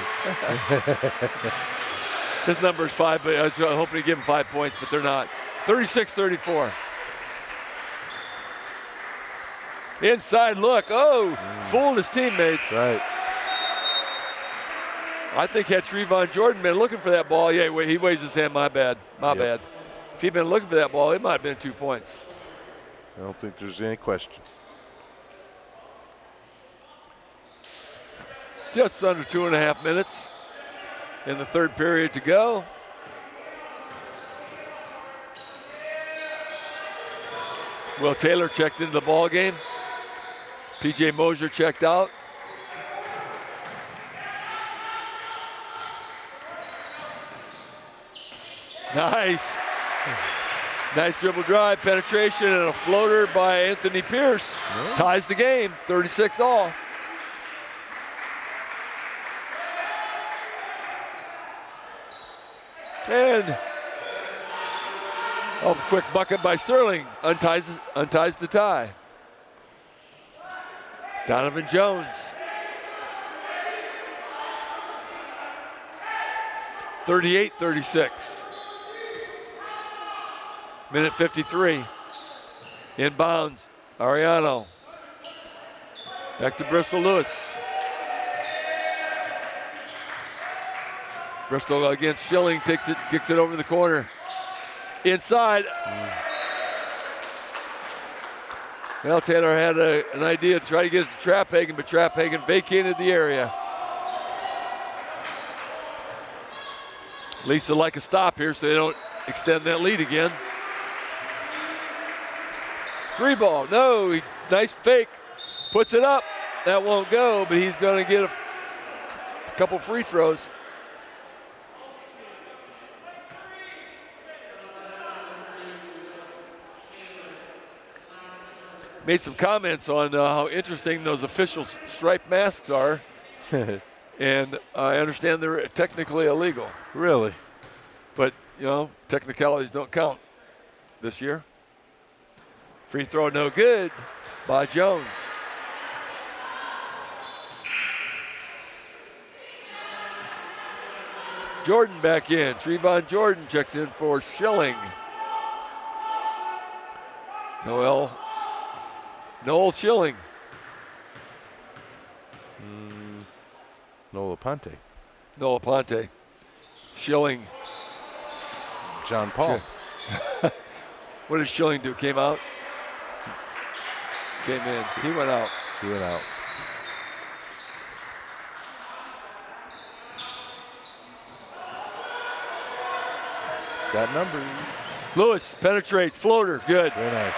Speaker 1: His number is 5, but I was hoping to give him 5 points, but they're not. 36-34. Inside look. Oh, fooled his teammates.
Speaker 2: Right.
Speaker 1: I think had Trevon Jordan been looking for that ball, yeah, he waves his hand, my bad. If he'd been looking for that ball, it might have been 2 points.
Speaker 2: I don't think there's any question.
Speaker 1: Just under 2.5 minutes in the third period to go. Will Taylor checked into the ball game. P.J. Mosier checked out. Nice. Nice dribble drive, penetration, and a floater by Anthony Pierce.
Speaker 2: Yeah.
Speaker 1: Ties the game, 36-all. And a quick bucket by Sterling unties the tie. Donovan Jones. 38-36. Minute 53. Inbounds. Ariano. Back to Bristol Lewis. Bristol against Schilling, takes it, kicks it over the corner. Inside. Well, Taylor had an idea to try to get it to Traphagen, but Traphagen vacated the area. Lisa like a stop here so they don't extend that lead again. 3 ball, no, nice fake. Puts it up, that won't go, but he's gonna get a couple free throws. Made some comments on how interesting those official striped masks are. And I understand they're technically illegal.
Speaker 2: Really?
Speaker 1: But, you know, technicalities don't count this year. Free throw no good by Jones. Jordan back in. Trevon Jordan checks in for Schilling. Noel Schilling.
Speaker 2: Nola Ponte.
Speaker 1: Noah Ponte. Schilling.
Speaker 2: John Paul.
Speaker 1: What did Schilling do? Came out? Came in. He went out.
Speaker 2: He went out. Got numbers.
Speaker 1: Lewis penetrates. Floater. Good.
Speaker 2: Very nice.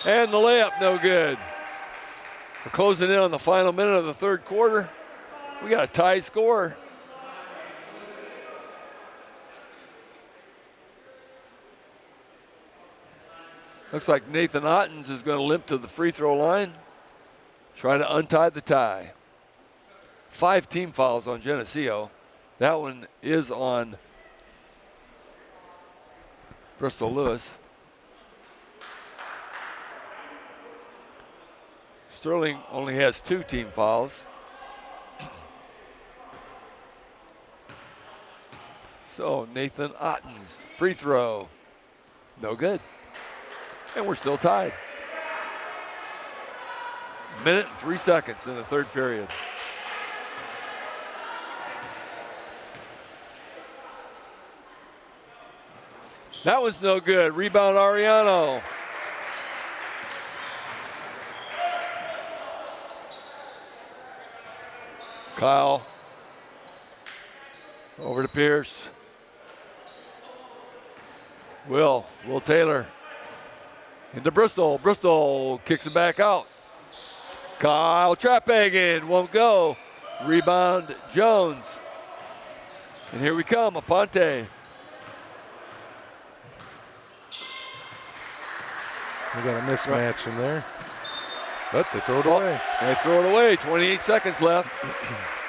Speaker 1: And the layup, no good. We're closing in on the final minute of the third quarter. We got a tie score. Looks like Nathan Ottens is going to limp to the free throw line, trying to untie the tie. 5 team fouls on Geneseo. That one is on Bristol Lewis. Sterling only has 2 team fouls. So Nathan Ottens, free throw, no good. And we're still tied. Minute and 3 seconds in the third period. That was no good. Rebound Ariano. Kyle over to Pierce. Will Taylor into Bristol. Bristol kicks it back out. Kyle Traphagen won't go. Rebound Jones. And here we come, Aponte.
Speaker 2: We got a mismatch in there. But they throw it away.
Speaker 1: They throw it away. 28 seconds left.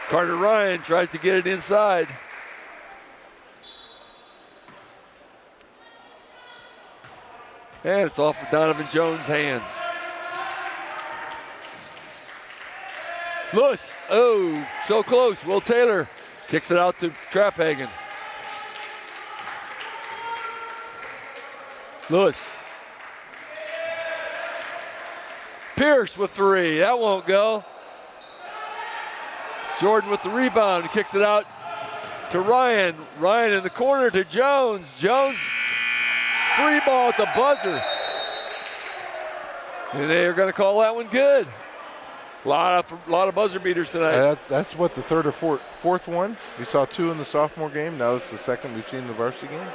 Speaker 1: Carter Ryan tries to get it inside. And it's off of Donovan Jones' hands. Lewis, oh, so close. Will Taylor kicks it out to Traphagen. Lewis. Pierce with 3, that won't go. Jordan with the rebound, he kicks it out to Ryan. Ryan in the corner to Jones. Jones, 3 ball at the buzzer. And they are gonna call that one good. Lot of buzzer beaters tonight.
Speaker 2: That's what, the third or fourth one? We saw 2 in the sophomore game, now that's the second we've seen in the varsity game.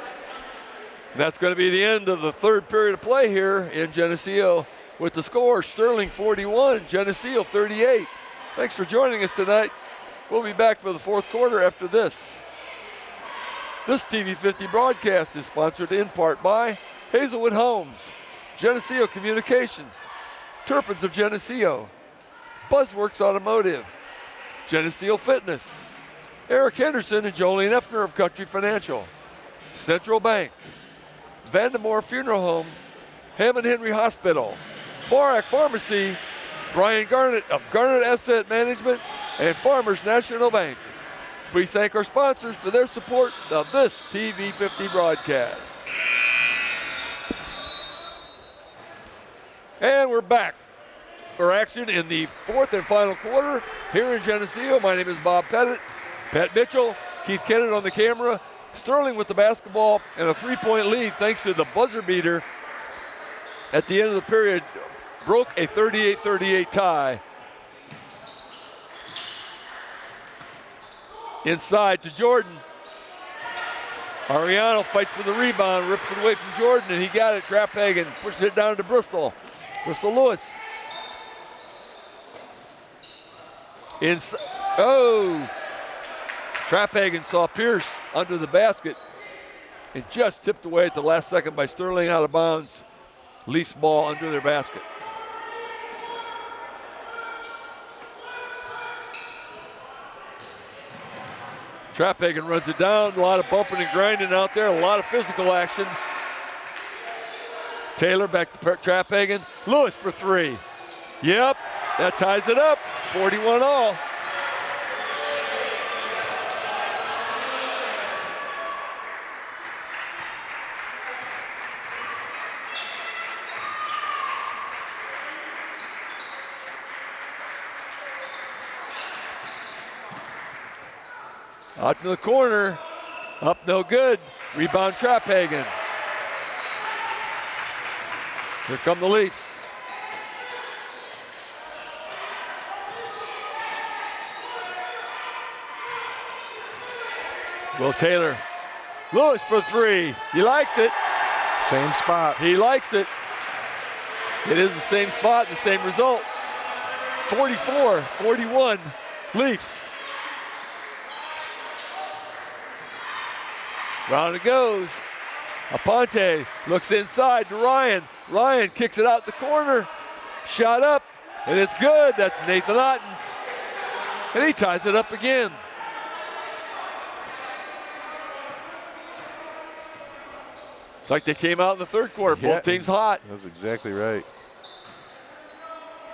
Speaker 1: And that's gonna be the end of the third period of play here in Geneseo. With the score, Sterling 41, Geneseo 38. Thanks for joining us tonight. We'll be back for the fourth quarter after this. This TV50 broadcast is sponsored in part by Hazelwood Homes, Geneseo Communications, Turpins of Geneseo, Buzzworks Automotive, Geneseo Fitness, Eric Henderson and Jolene Effner of Country Financial, Central Bank, Vandemore Funeral Home, Hammond Henry Hospital, Borac Pharmacy, Brian Garnett of Garnett Asset Management, and Farmers National Bank. Please thank our sponsors for their support of this TV50 broadcast. And we're back for action in the fourth and final quarter here in Geneseo. My name is Bob Pettit. Pat Mitchell, Keith Kennett on the camera. Sterling with the basketball and a 3-point lead thanks to the buzzer beater at the end of the period. Broke a 38-38 tie. Inside to Jordan. Ariano fights for the rebound, rips it away from Jordan, and he got it. Trapphagen pushes it down to Bristol. Bristol Lewis. Trapphagen saw Pierce under the basket and just tipped away at the last second by Sterling out of bounds. Leafs ball under their basket. Trapphagen runs it down, a lot of bumping and grinding out there, a lot of physical action. Taylor back to Trapphagen. Lewis for three. Yep, that ties it up, 41 all. Out to the corner, up no good. Rebound Trapphagen. Here come the Leafs. Will Taylor. Lewis for three. He likes it.
Speaker 2: Same spot.
Speaker 1: He likes it. It is the same spot, the same result. 44-41 Leafs. Round it goes. Aponte looks inside to Ryan. Ryan kicks it out the corner. Shot up, and it's good. That's Nathan Ottens. And he ties it up again. It's like they came out in the third quarter. Both teams hot.
Speaker 2: That's exactly right.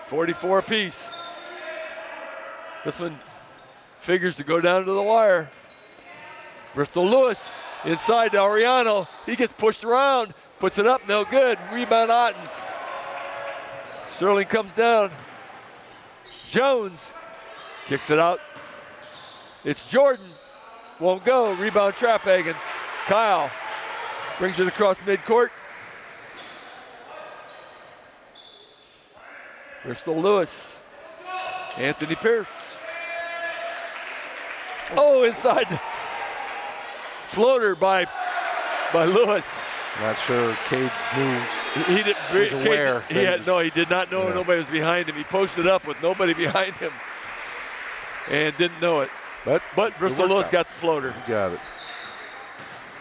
Speaker 1: 44 apiece. This one figures to go down to the wire. Bristol Lewis inside to Ariano. He gets pushed around, puts it up, no good. Rebound Ottens. Sterling comes down. Jones kicks it out. It's Jordan. Won't go. Rebound Trapphagen. Kyle brings it across midcourt. Bristol Lewis. Anthony Pierce. Oh, inside. Floater by Lewis.
Speaker 2: Not sure Cade knew.
Speaker 1: He didn't.
Speaker 2: He was aware.
Speaker 1: He did not know nobody was behind him. He posted up with nobody behind him and didn't know it. But Bristol Lewis got the floater.
Speaker 2: He got it.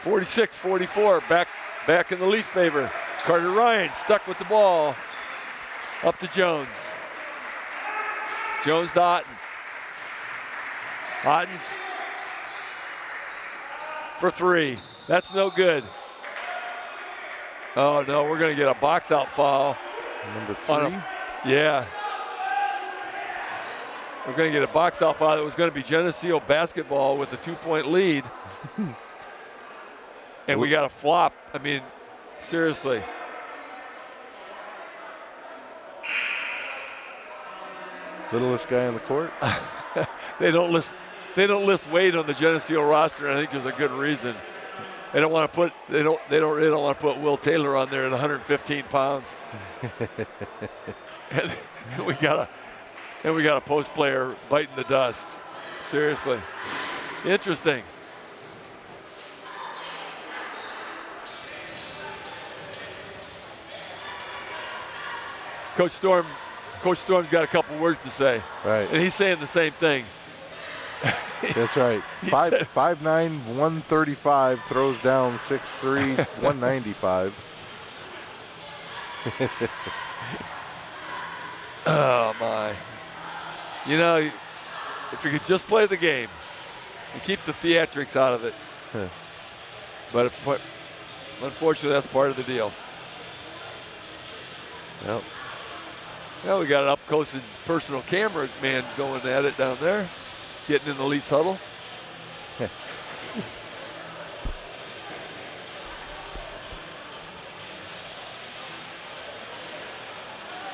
Speaker 1: 46-44, back in the Leafs' favor. Carter Ryan stuck with the ball. Up to Jones. Jones to Ottens. Ottens for three. That's no good. Oh no, we're gonna get a box out foul.
Speaker 2: Number three?
Speaker 1: Yeah. We're gonna get a box out foul that was gonna be Geneseo basketball with a 2-point lead. And we got a flop. I mean, seriously.
Speaker 2: Littlest guy on the court?
Speaker 1: They don't list Wade on the Geneseo roster, and I think there's a good reason. They don't want to put Will Taylor on there at 115 pounds. and we got a post player biting the dust. Seriously. Interesting. Coach Storm's got a couple words to say.
Speaker 2: Right.
Speaker 1: And he's saying the same thing.
Speaker 2: That's right. 5'9", 135, throws down 6'3", 195.
Speaker 1: Oh my. You know, if you could just play the game and keep the theatrics out of it. But unfortunately, that's part of the deal.
Speaker 2: Yep.
Speaker 1: Now we got an up close and personal camera man going at it down there, getting in the Leafs huddle.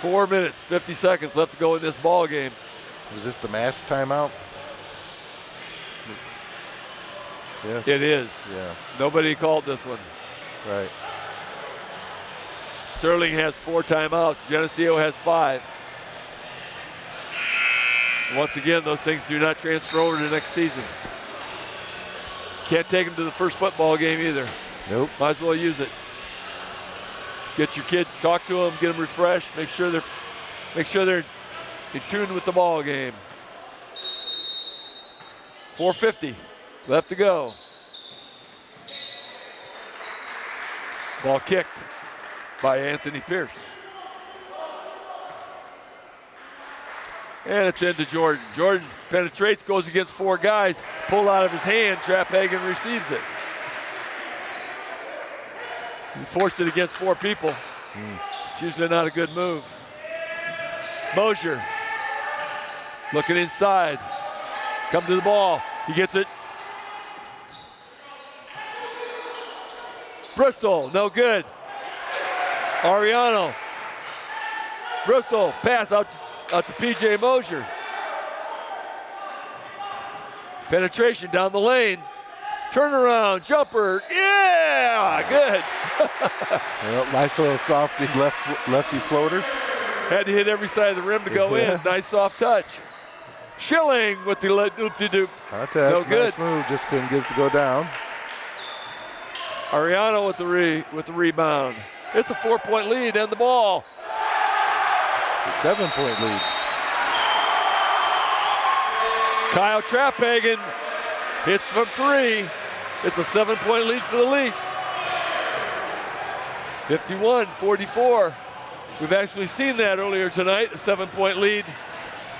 Speaker 1: 4 minutes, 50 seconds left to go in this ball game.
Speaker 2: Was this the mass timeout? Yes.
Speaker 1: It is.
Speaker 2: Yeah.
Speaker 1: Nobody called this one.
Speaker 2: Right.
Speaker 1: Sterling has 4 timeouts. Geneseo has 5. Once again, those things do not transfer over to the next season. Can't take them to the first football game either.
Speaker 2: Nope.
Speaker 1: Might as well use it. Get your kids, talk to them, get them refreshed, make sure they're in tune with the ball game. 4:50 left to go. Ball kicked by Anthony Pierce. And it's into Jordan. Jordan penetrates, goes against 4 guys, pulled out of his hand. Trapphagen receives it. He forced it against 4 people. It's usually not a good move. Mosier looking inside. Come to the ball. He gets it. Bristol, no good. Ariano. Bristol, pass out to P.J. Mosier. Penetration down the lane. Turnaround, jumper, yeah, good.
Speaker 2: Well, nice little softy lefty floater.
Speaker 1: Had to hit every side of the rim to go in. Nice soft touch. Schilling with the doop-de-doop.
Speaker 2: That's
Speaker 1: no
Speaker 2: a
Speaker 1: good.
Speaker 2: nice move, just couldn't get it to go down.
Speaker 1: Ariano with the rebound. It's a 4-point lead and the ball.
Speaker 2: A 7-point lead.
Speaker 1: Kyle Trapphagen hits from 3. It's a 7-point lead for the Leafs. 51-44. We've actually seen that earlier tonight, a 7-point lead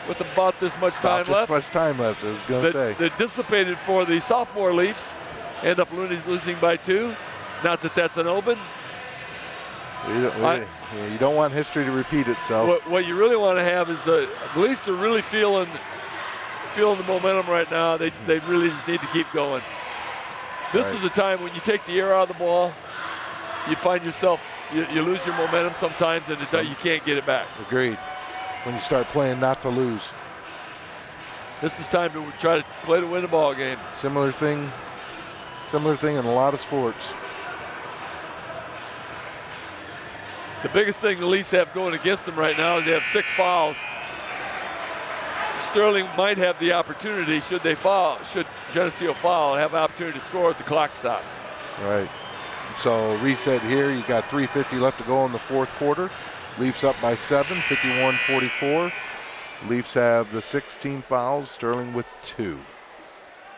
Speaker 1: with about this much time left.
Speaker 2: This much time left, I was going to say.
Speaker 1: That dissipated for the sophomore Leafs. End up losing by 2. Not that that's an open.
Speaker 2: You don't want history to repeat itself.
Speaker 1: What you really want to have is the Leafs are really feeling the momentum right now. They really just need to keep going. This is a time when you take the air out of the ball, you find yourself, you lose your momentum sometimes, and you can't get it back.
Speaker 2: Agreed. When you start playing not to lose.
Speaker 1: This is time to try to play to win the ball game.
Speaker 2: Similar thing in a lot of sports.
Speaker 1: The biggest thing the Leafs have going against them right now is they have 6 fouls. Sterling might have the opportunity, should Geneseo foul, and have an opportunity to score with the clock stopped.
Speaker 2: Right. So reset here. You got 3:50 left to go in the 4th quarter. Leafs up by 7, 51-44. Leafs have the 16 fouls, Sterling with 2.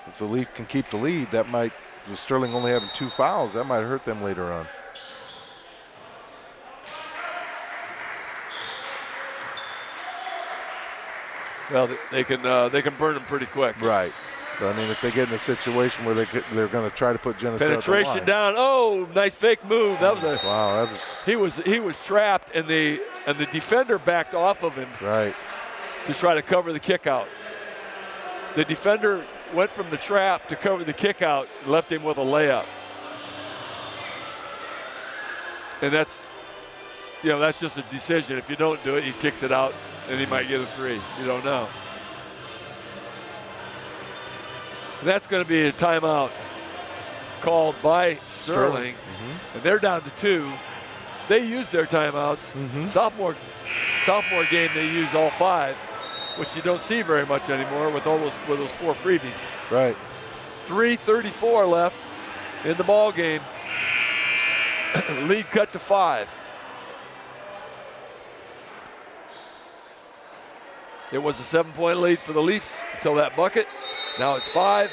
Speaker 2: If the Leaf can keep the lead, that might, with Sterling only having 2 fouls, that might hurt them later on.
Speaker 1: Well, they can burn them pretty quick.
Speaker 2: Right. But I mean, if they get in a situation where they're going to try to put Geneseo
Speaker 1: penetration down. Oh, nice fake move. That was
Speaker 2: wow.
Speaker 1: He was trapped, and the defender backed off of him.
Speaker 2: Right.
Speaker 1: To try to cover the kick out. The defender went from the trap to cover the kick out, and left him with a layup. And that's just a decision. If you don't do it, he kicks it out, and he might get a 3. You don't know. And that's going to be a timeout called by Sterling. And they're down to 2. They use their timeouts. Sophomore game, they use all 5, which you don't see very much anymore with those 4 freebies.
Speaker 2: Right.
Speaker 1: 3:34 left in the ball game. Lead cut to 5. It was a 7-point lead for the Leafs until that bucket. Now it's 5.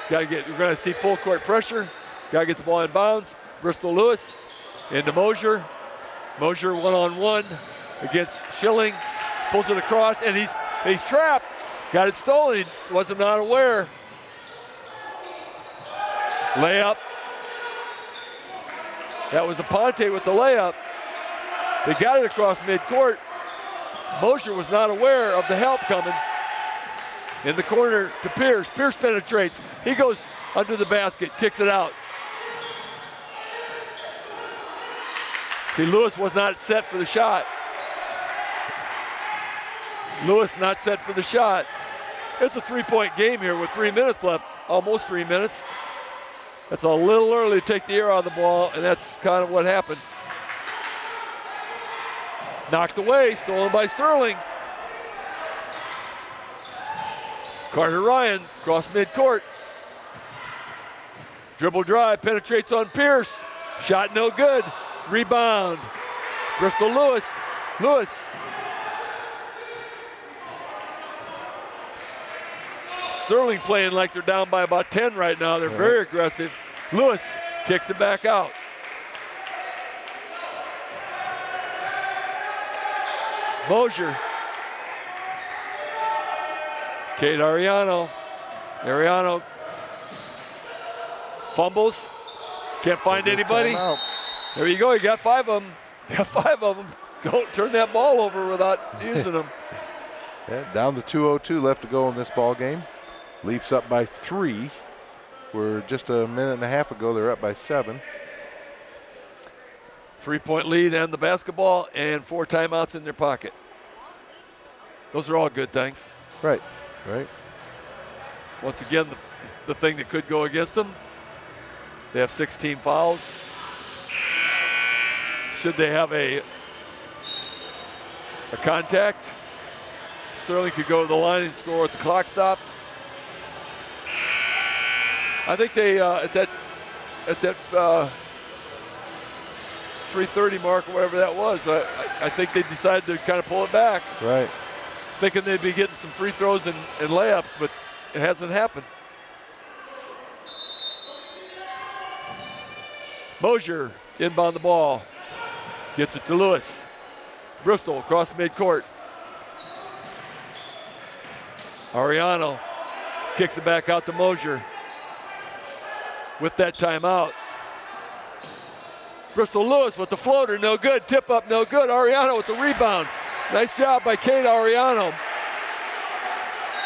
Speaker 1: We're going to see full court pressure. Got to get the ball in bounds. Bristol Lewis into Mosier. Mosier one-on-one against Schilling. Pulls it across, and he's trapped. Got it stolen. He wasn't not aware. Layup. That was Aponte with the layup. They got it across midcourt. Mosher was not aware of the help coming. In the corner to Pierce. Pierce penetrates. He goes under the basket, kicks it out. See, Lewis was not set for the shot. Lewis not set for the shot. It's a 3-point game here with 3 minutes left, almost 3 minutes. That's a little early to take the air out of the ball, and that's kind of what happened. Knocked away, stolen by Sterling. Carter Ryan, cross midcourt. Dribble drive, penetrates on Pierce. Shot no good. Rebound. Bristol Lewis. Lewis. Sterling playing like they're down by about 10 right now. They're very aggressive. Lewis kicks it back out. Mosher. Cade Ariano. Ariano fumbles. Can't find anybody. There you go. You got 5 of them. You got 5 of them. Don't turn that ball over without using them.
Speaker 2: Yeah, down to 2:02 left to go in this ball game. Leafs up by 3. We're just a minute and a half ago. They're up by 7.
Speaker 1: 3-point lead and the basketball and 4 timeouts in their pocket. Those are all good things.
Speaker 2: Right, right.
Speaker 1: Once again, the thing that could go against them, they have 16 fouls. Should they have a contact, Sterling could go to the line and score at the clock stop. I think they at that 3:30 mark or whatever that was, I think they decided to kind of pull it back.
Speaker 2: Right.
Speaker 1: Thinking they'd be getting some free throws and layups, but it hasn't happened. Mosher inbound the ball. Gets it to Lewis. Bristol across midcourt. Ariano kicks it back out to Mosher. With that timeout. Bristol Lewis with the floater, no good. Tip up, no good. Ariano with the rebound. Nice job by Cade Ariano.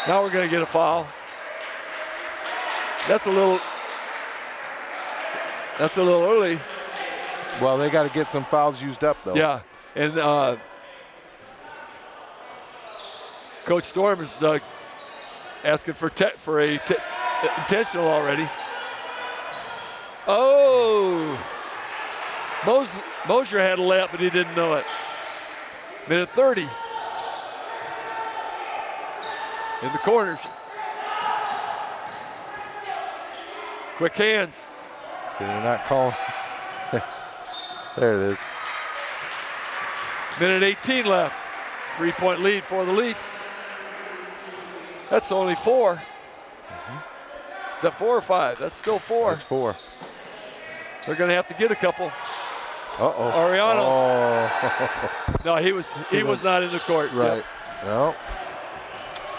Speaker 1: Now we're going to get a foul. That's a little early.
Speaker 2: Well, they got to get some fouls used up, though.
Speaker 1: Yeah, and Coach Storm is asking for intentional already. Oh, Mosher had a layup, but he didn't know it. Minute 30. In the corners. Quick hands.
Speaker 2: They're not calling. There it is.
Speaker 1: Minute 18 left. 3-point lead for the Leafs. That's only 4. Is that 4 or 5? That's still 4.
Speaker 2: That's 4.
Speaker 1: They're going to have to get a couple.
Speaker 2: Uh-oh.
Speaker 1: Ariano.
Speaker 2: Oh.
Speaker 1: No, he was not in the court.
Speaker 2: Right.
Speaker 1: Yep.
Speaker 2: No.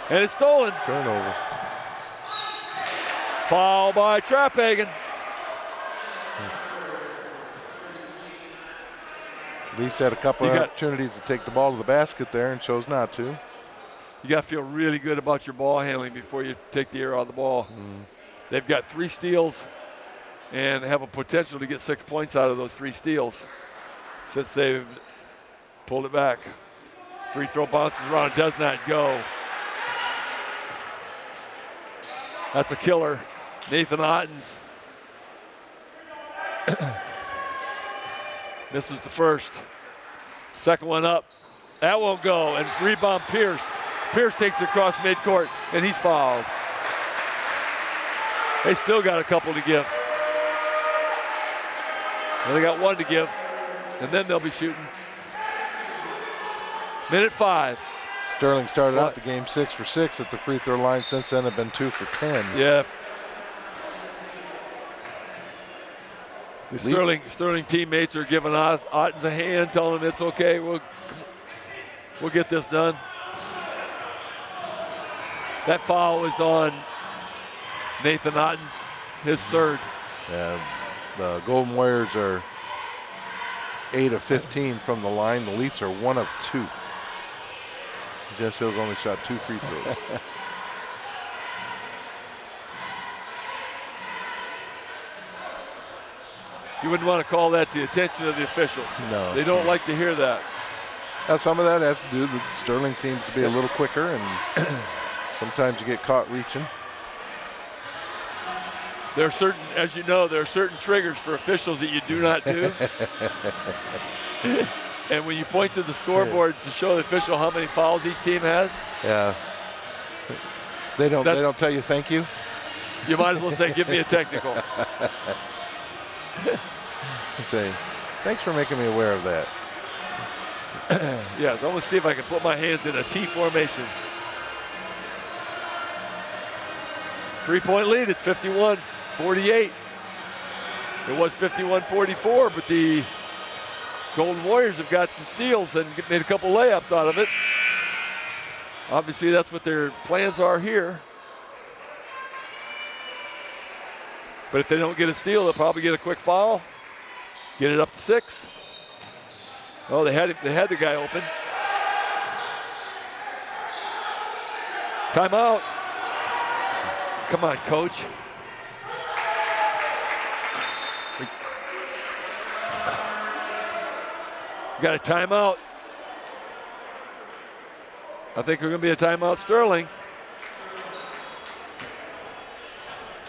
Speaker 1: And it's stolen.
Speaker 2: Turnover.
Speaker 1: Foul by Trapphagen.
Speaker 2: Leafs had a couple of opportunities to take the ball to the basket there and chose not to.
Speaker 1: You got to feel really good about your ball handling before you take the air out of the ball. They've got 3 steals and have a potential to get 6 points out of those 3 steals since they've pulled it back. Free throw bounces around, does not go. That's a killer. Nathan Ottens misses the first. Second one up. That won't go. And rebound Pierce. Pierce takes it across midcourt, and he's fouled. They still got a couple to give. Well, they got 1 to give, and then they'll be shooting. Minute 5.
Speaker 2: Sterling started out the game 6 for 6 at the free throw line. Since then, have been 2 for 10.
Speaker 1: Yeah. The Sterling teammates are giving Ottens a hand, telling him it's okay. We'll get this done. That foul is on Nathan Ottens, his 3rd.
Speaker 2: Yeah, the Golden Warriors are 8 of 15 from the line. The Leafs are 1 of 2. Geneseo's only shot 2 free throws.
Speaker 1: You wouldn't want to call that the attention of the officials.
Speaker 2: No.
Speaker 1: They don't like to hear that.
Speaker 2: Now, some of that has to do that Sterling seems to be a little quicker, and sometimes you get caught reaching.
Speaker 1: There are certain, as you know, there are certain triggers for officials that you do not do. And when you point to the scoreboard to show the official how many fouls each team has,
Speaker 2: yeah, they don't tell you thank you.
Speaker 1: You might as well say, "Give me a technical."
Speaker 2: Say, thanks for making me aware of that.
Speaker 1: Yes, I'm gonna see if I can put my hands in a T formation. 3-point lead. It's 51-48. It was 51-44, but the Golden Warriors have got some steals and made a couple layups out of it. Obviously, that's what their plans are here. But if they don't get a steal, they'll probably get a quick foul. Get it up to 6. Oh, they had the guy open. Timeout. Come on, coach. We got a timeout. I think we're going to be a timeout, Sterling.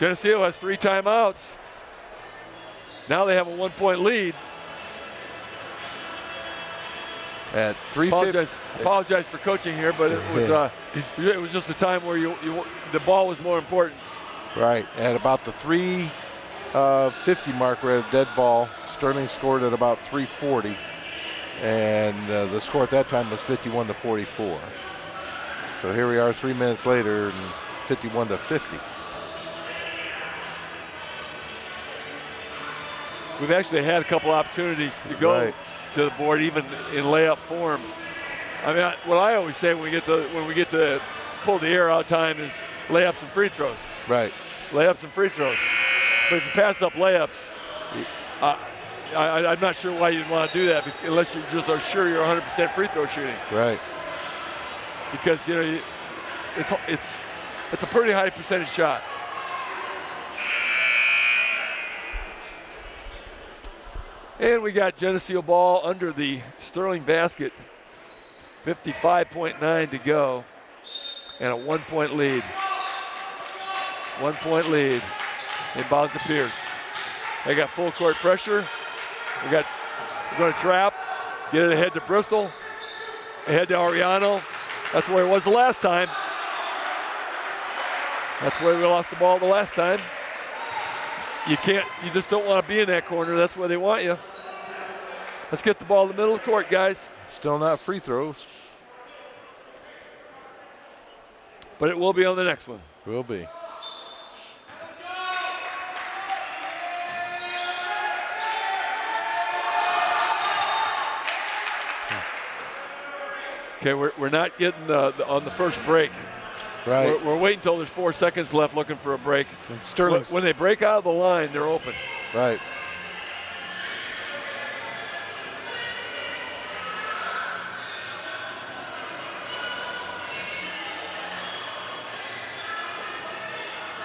Speaker 1: Geneseo has 3 timeouts. Now they have a 1-point lead.
Speaker 2: At 3:50.
Speaker 1: Apologize for coaching here, but it was just a time where the ball was more important.
Speaker 2: Right. At about the 3:50 mark, we're at a dead ball. Sterling scored at about 3:40, and the score at that time was 51-44. So here we are 3 minutes later, and 51-50.
Speaker 1: We've actually had a couple opportunities to go to the board, even in layup form. I mean, what I always say when we get to pull the air out time is layups and free throws.
Speaker 2: Right.
Speaker 1: Layups and free throws. But if you pass up layups, I'm not sure why you'd want to do that unless you just are sure you're 100% free throw shooting.
Speaker 2: Right.
Speaker 1: Because it's a pretty high percentage shot. And we got Geneseo ball under the Sterling basket. 55.9 to go. And a 1-point lead. 1-point lead. Inbounds to Pierce. They got full court pressure. We're going to trap. Get it ahead to Bristol. Ahead to Ariano. That's where it was the last time. That's where we lost the ball the last time. You just don't want to be in that corner. That's where they want you. Let's get the ball in the middle of the court, guys.
Speaker 2: Still not free throws.
Speaker 1: But it will be on the next one.
Speaker 2: Will be.
Speaker 1: Okay, we're not getting on the first break.
Speaker 2: Right.
Speaker 1: We're waiting until there's 4 seconds left looking for a break.
Speaker 2: And Sterling.
Speaker 1: When they break out of the line, they're open.
Speaker 2: Right.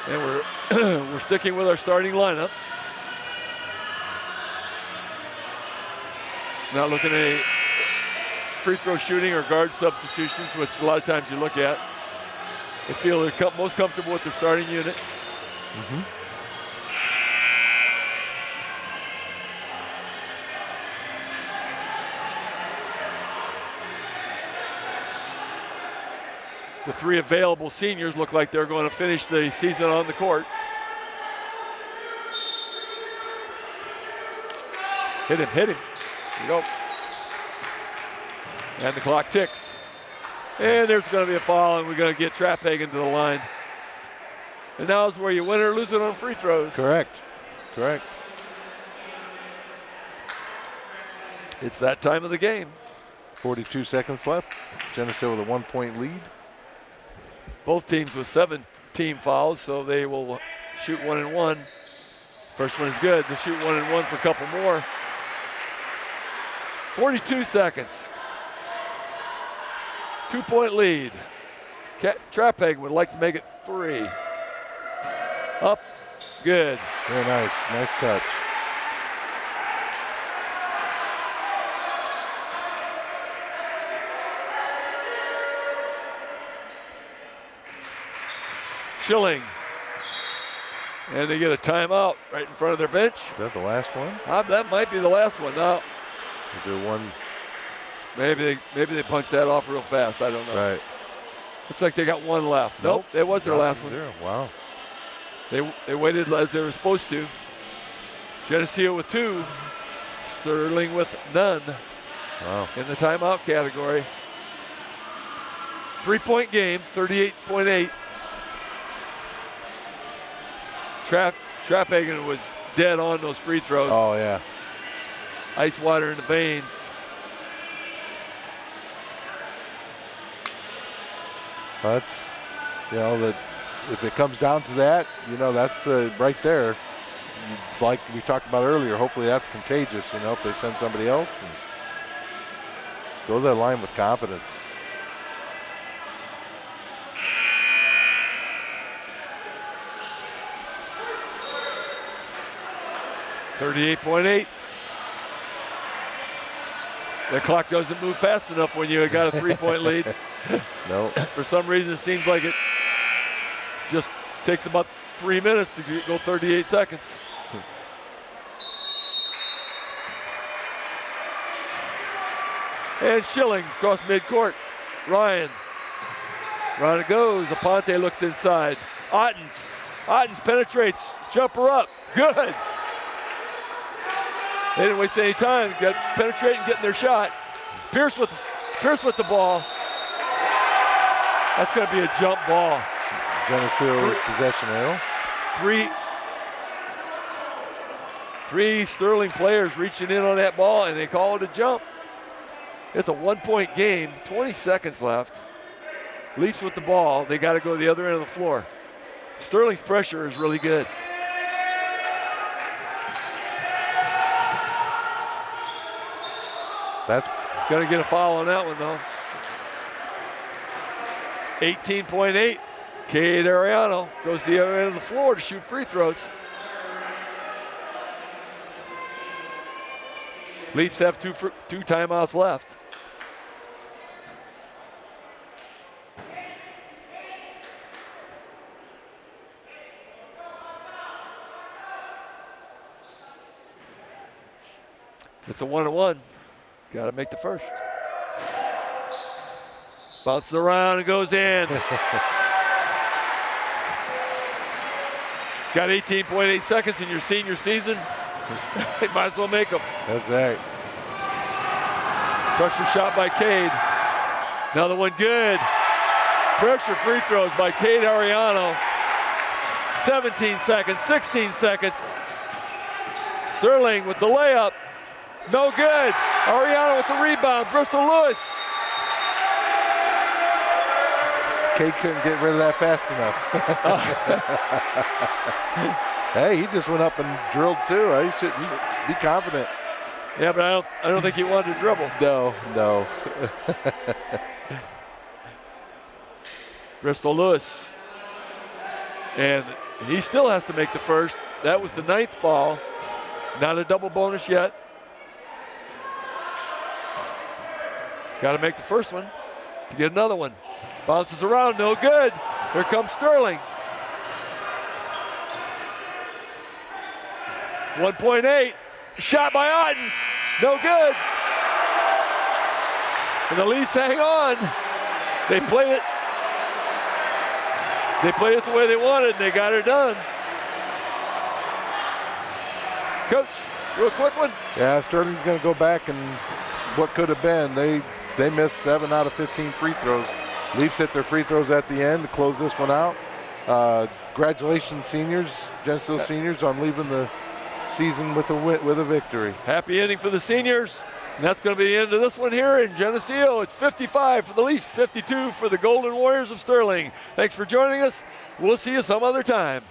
Speaker 1: And we're sticking with our starting lineup. Not looking at any free throw shooting or guard substitutions, which a lot of times you look at. They feel they're most comfortable with their starting unit.
Speaker 2: Mm-hmm.
Speaker 1: The 3 available seniors look like they're going to finish the season on the court. Hit him. Here you go. And the clock ticks. And there's going to be a foul, and we're going to get Trapphagen to the line. And now is where you win or lose it on free throws.
Speaker 2: Correct.
Speaker 1: It's that time of the game.
Speaker 2: 42 seconds left. Geneseo with a 1-point lead.
Speaker 1: Both teams with 7 team fouls, so they will shoot 1 and 1. First one is good. They shoot 1 and 1 for a couple more. 42 seconds. 2-point lead. Trapphagen would like to make it 3. Up, good.
Speaker 2: Very nice, nice touch.
Speaker 1: Schilling. And they get a timeout right in front of their bench.
Speaker 2: Is that the last one?
Speaker 1: That might be the last one. Now,
Speaker 2: is there one?
Speaker 1: Maybe they punched that off real fast. I don't know.
Speaker 2: Right.
Speaker 1: Looks like they got one left. Nope, it was their last one.
Speaker 2: Wow.
Speaker 1: They waited as they were supposed to. Geneseo with 2. Sterling with none.
Speaker 2: Wow.
Speaker 1: In the timeout category. 3-point game, 38.8. Trapphagen was dead on those free throws.
Speaker 2: Oh, yeah.
Speaker 1: Ice water in the veins.
Speaker 2: That's, that if it comes down to that, that's right there. Like we talked about earlier, hopefully that's contagious, if they send somebody else. And go to that line with confidence.
Speaker 1: .38. The clock doesn't move fast enough when you got a 3-point lead.
Speaker 2: No.
Speaker 1: For some reason, it seems like it just takes about 3 minutes to go 38 seconds. And Schilling across midcourt. Ryan it goes. Aponte looks inside. Ottens penetrates. Jumper up. Good. They didn't waste any time. Got penetrating, getting their shot. Pierce with the ball. That's going to be a jump ball.
Speaker 2: Geneseo with possession arrow.
Speaker 1: Three Sterling players reaching in on that ball, and they call it a jump. It's a 1-point game, 20 seconds left. Leafs with the ball. They got to go to the other end of the floor. Sterling's pressure is really good.
Speaker 2: That's
Speaker 1: going to get a foul on that one, though. 18.8. Cade Ariano goes to the other end of the floor to shoot free throws. Leafs have two timeouts left. It's a 1-1. Got to make the first. Bounces around and goes in. Got 18.8 seconds in your senior season. You might as well make them.
Speaker 2: That's right.
Speaker 1: Pressure shot by Cade. Another one good. Pressure free throws by Cade Ariano. 17 seconds, 16 seconds. Sterling with the layup. No good. Ariano with the rebound. Bristol Lewis.
Speaker 2: Cade couldn't get rid of that fast enough. Hey, he just went up and drilled too. He should be confident.
Speaker 1: Yeah, but I don't think he wanted to dribble.
Speaker 2: No.
Speaker 1: Bristol Lewis. And he still has to make the first. That was the 9th foul. Not a double bonus yet. Got to make the first one to get another one. Bounces around, no good. Here comes Sterling. 1.8. Shot by Ottens. No good. And the Leafs hang on. They played it. They played it the way they wanted, and they got it done. Coach, real quick one.
Speaker 2: Yeah, Sterling's going to go back, and what could have been, they missed 7 out of 15 free throws. Leafs hit their free throws at the end to close this one out. Congratulations, seniors, Geneseo seniors, on leaving the season with a victory.
Speaker 1: Happy ending for the seniors. And that's going to be the end of this one here in Geneseo. It's 55 for the Leafs, 52 for the Golden Warriors of Sterling. Thanks for joining us. We'll see you some other time.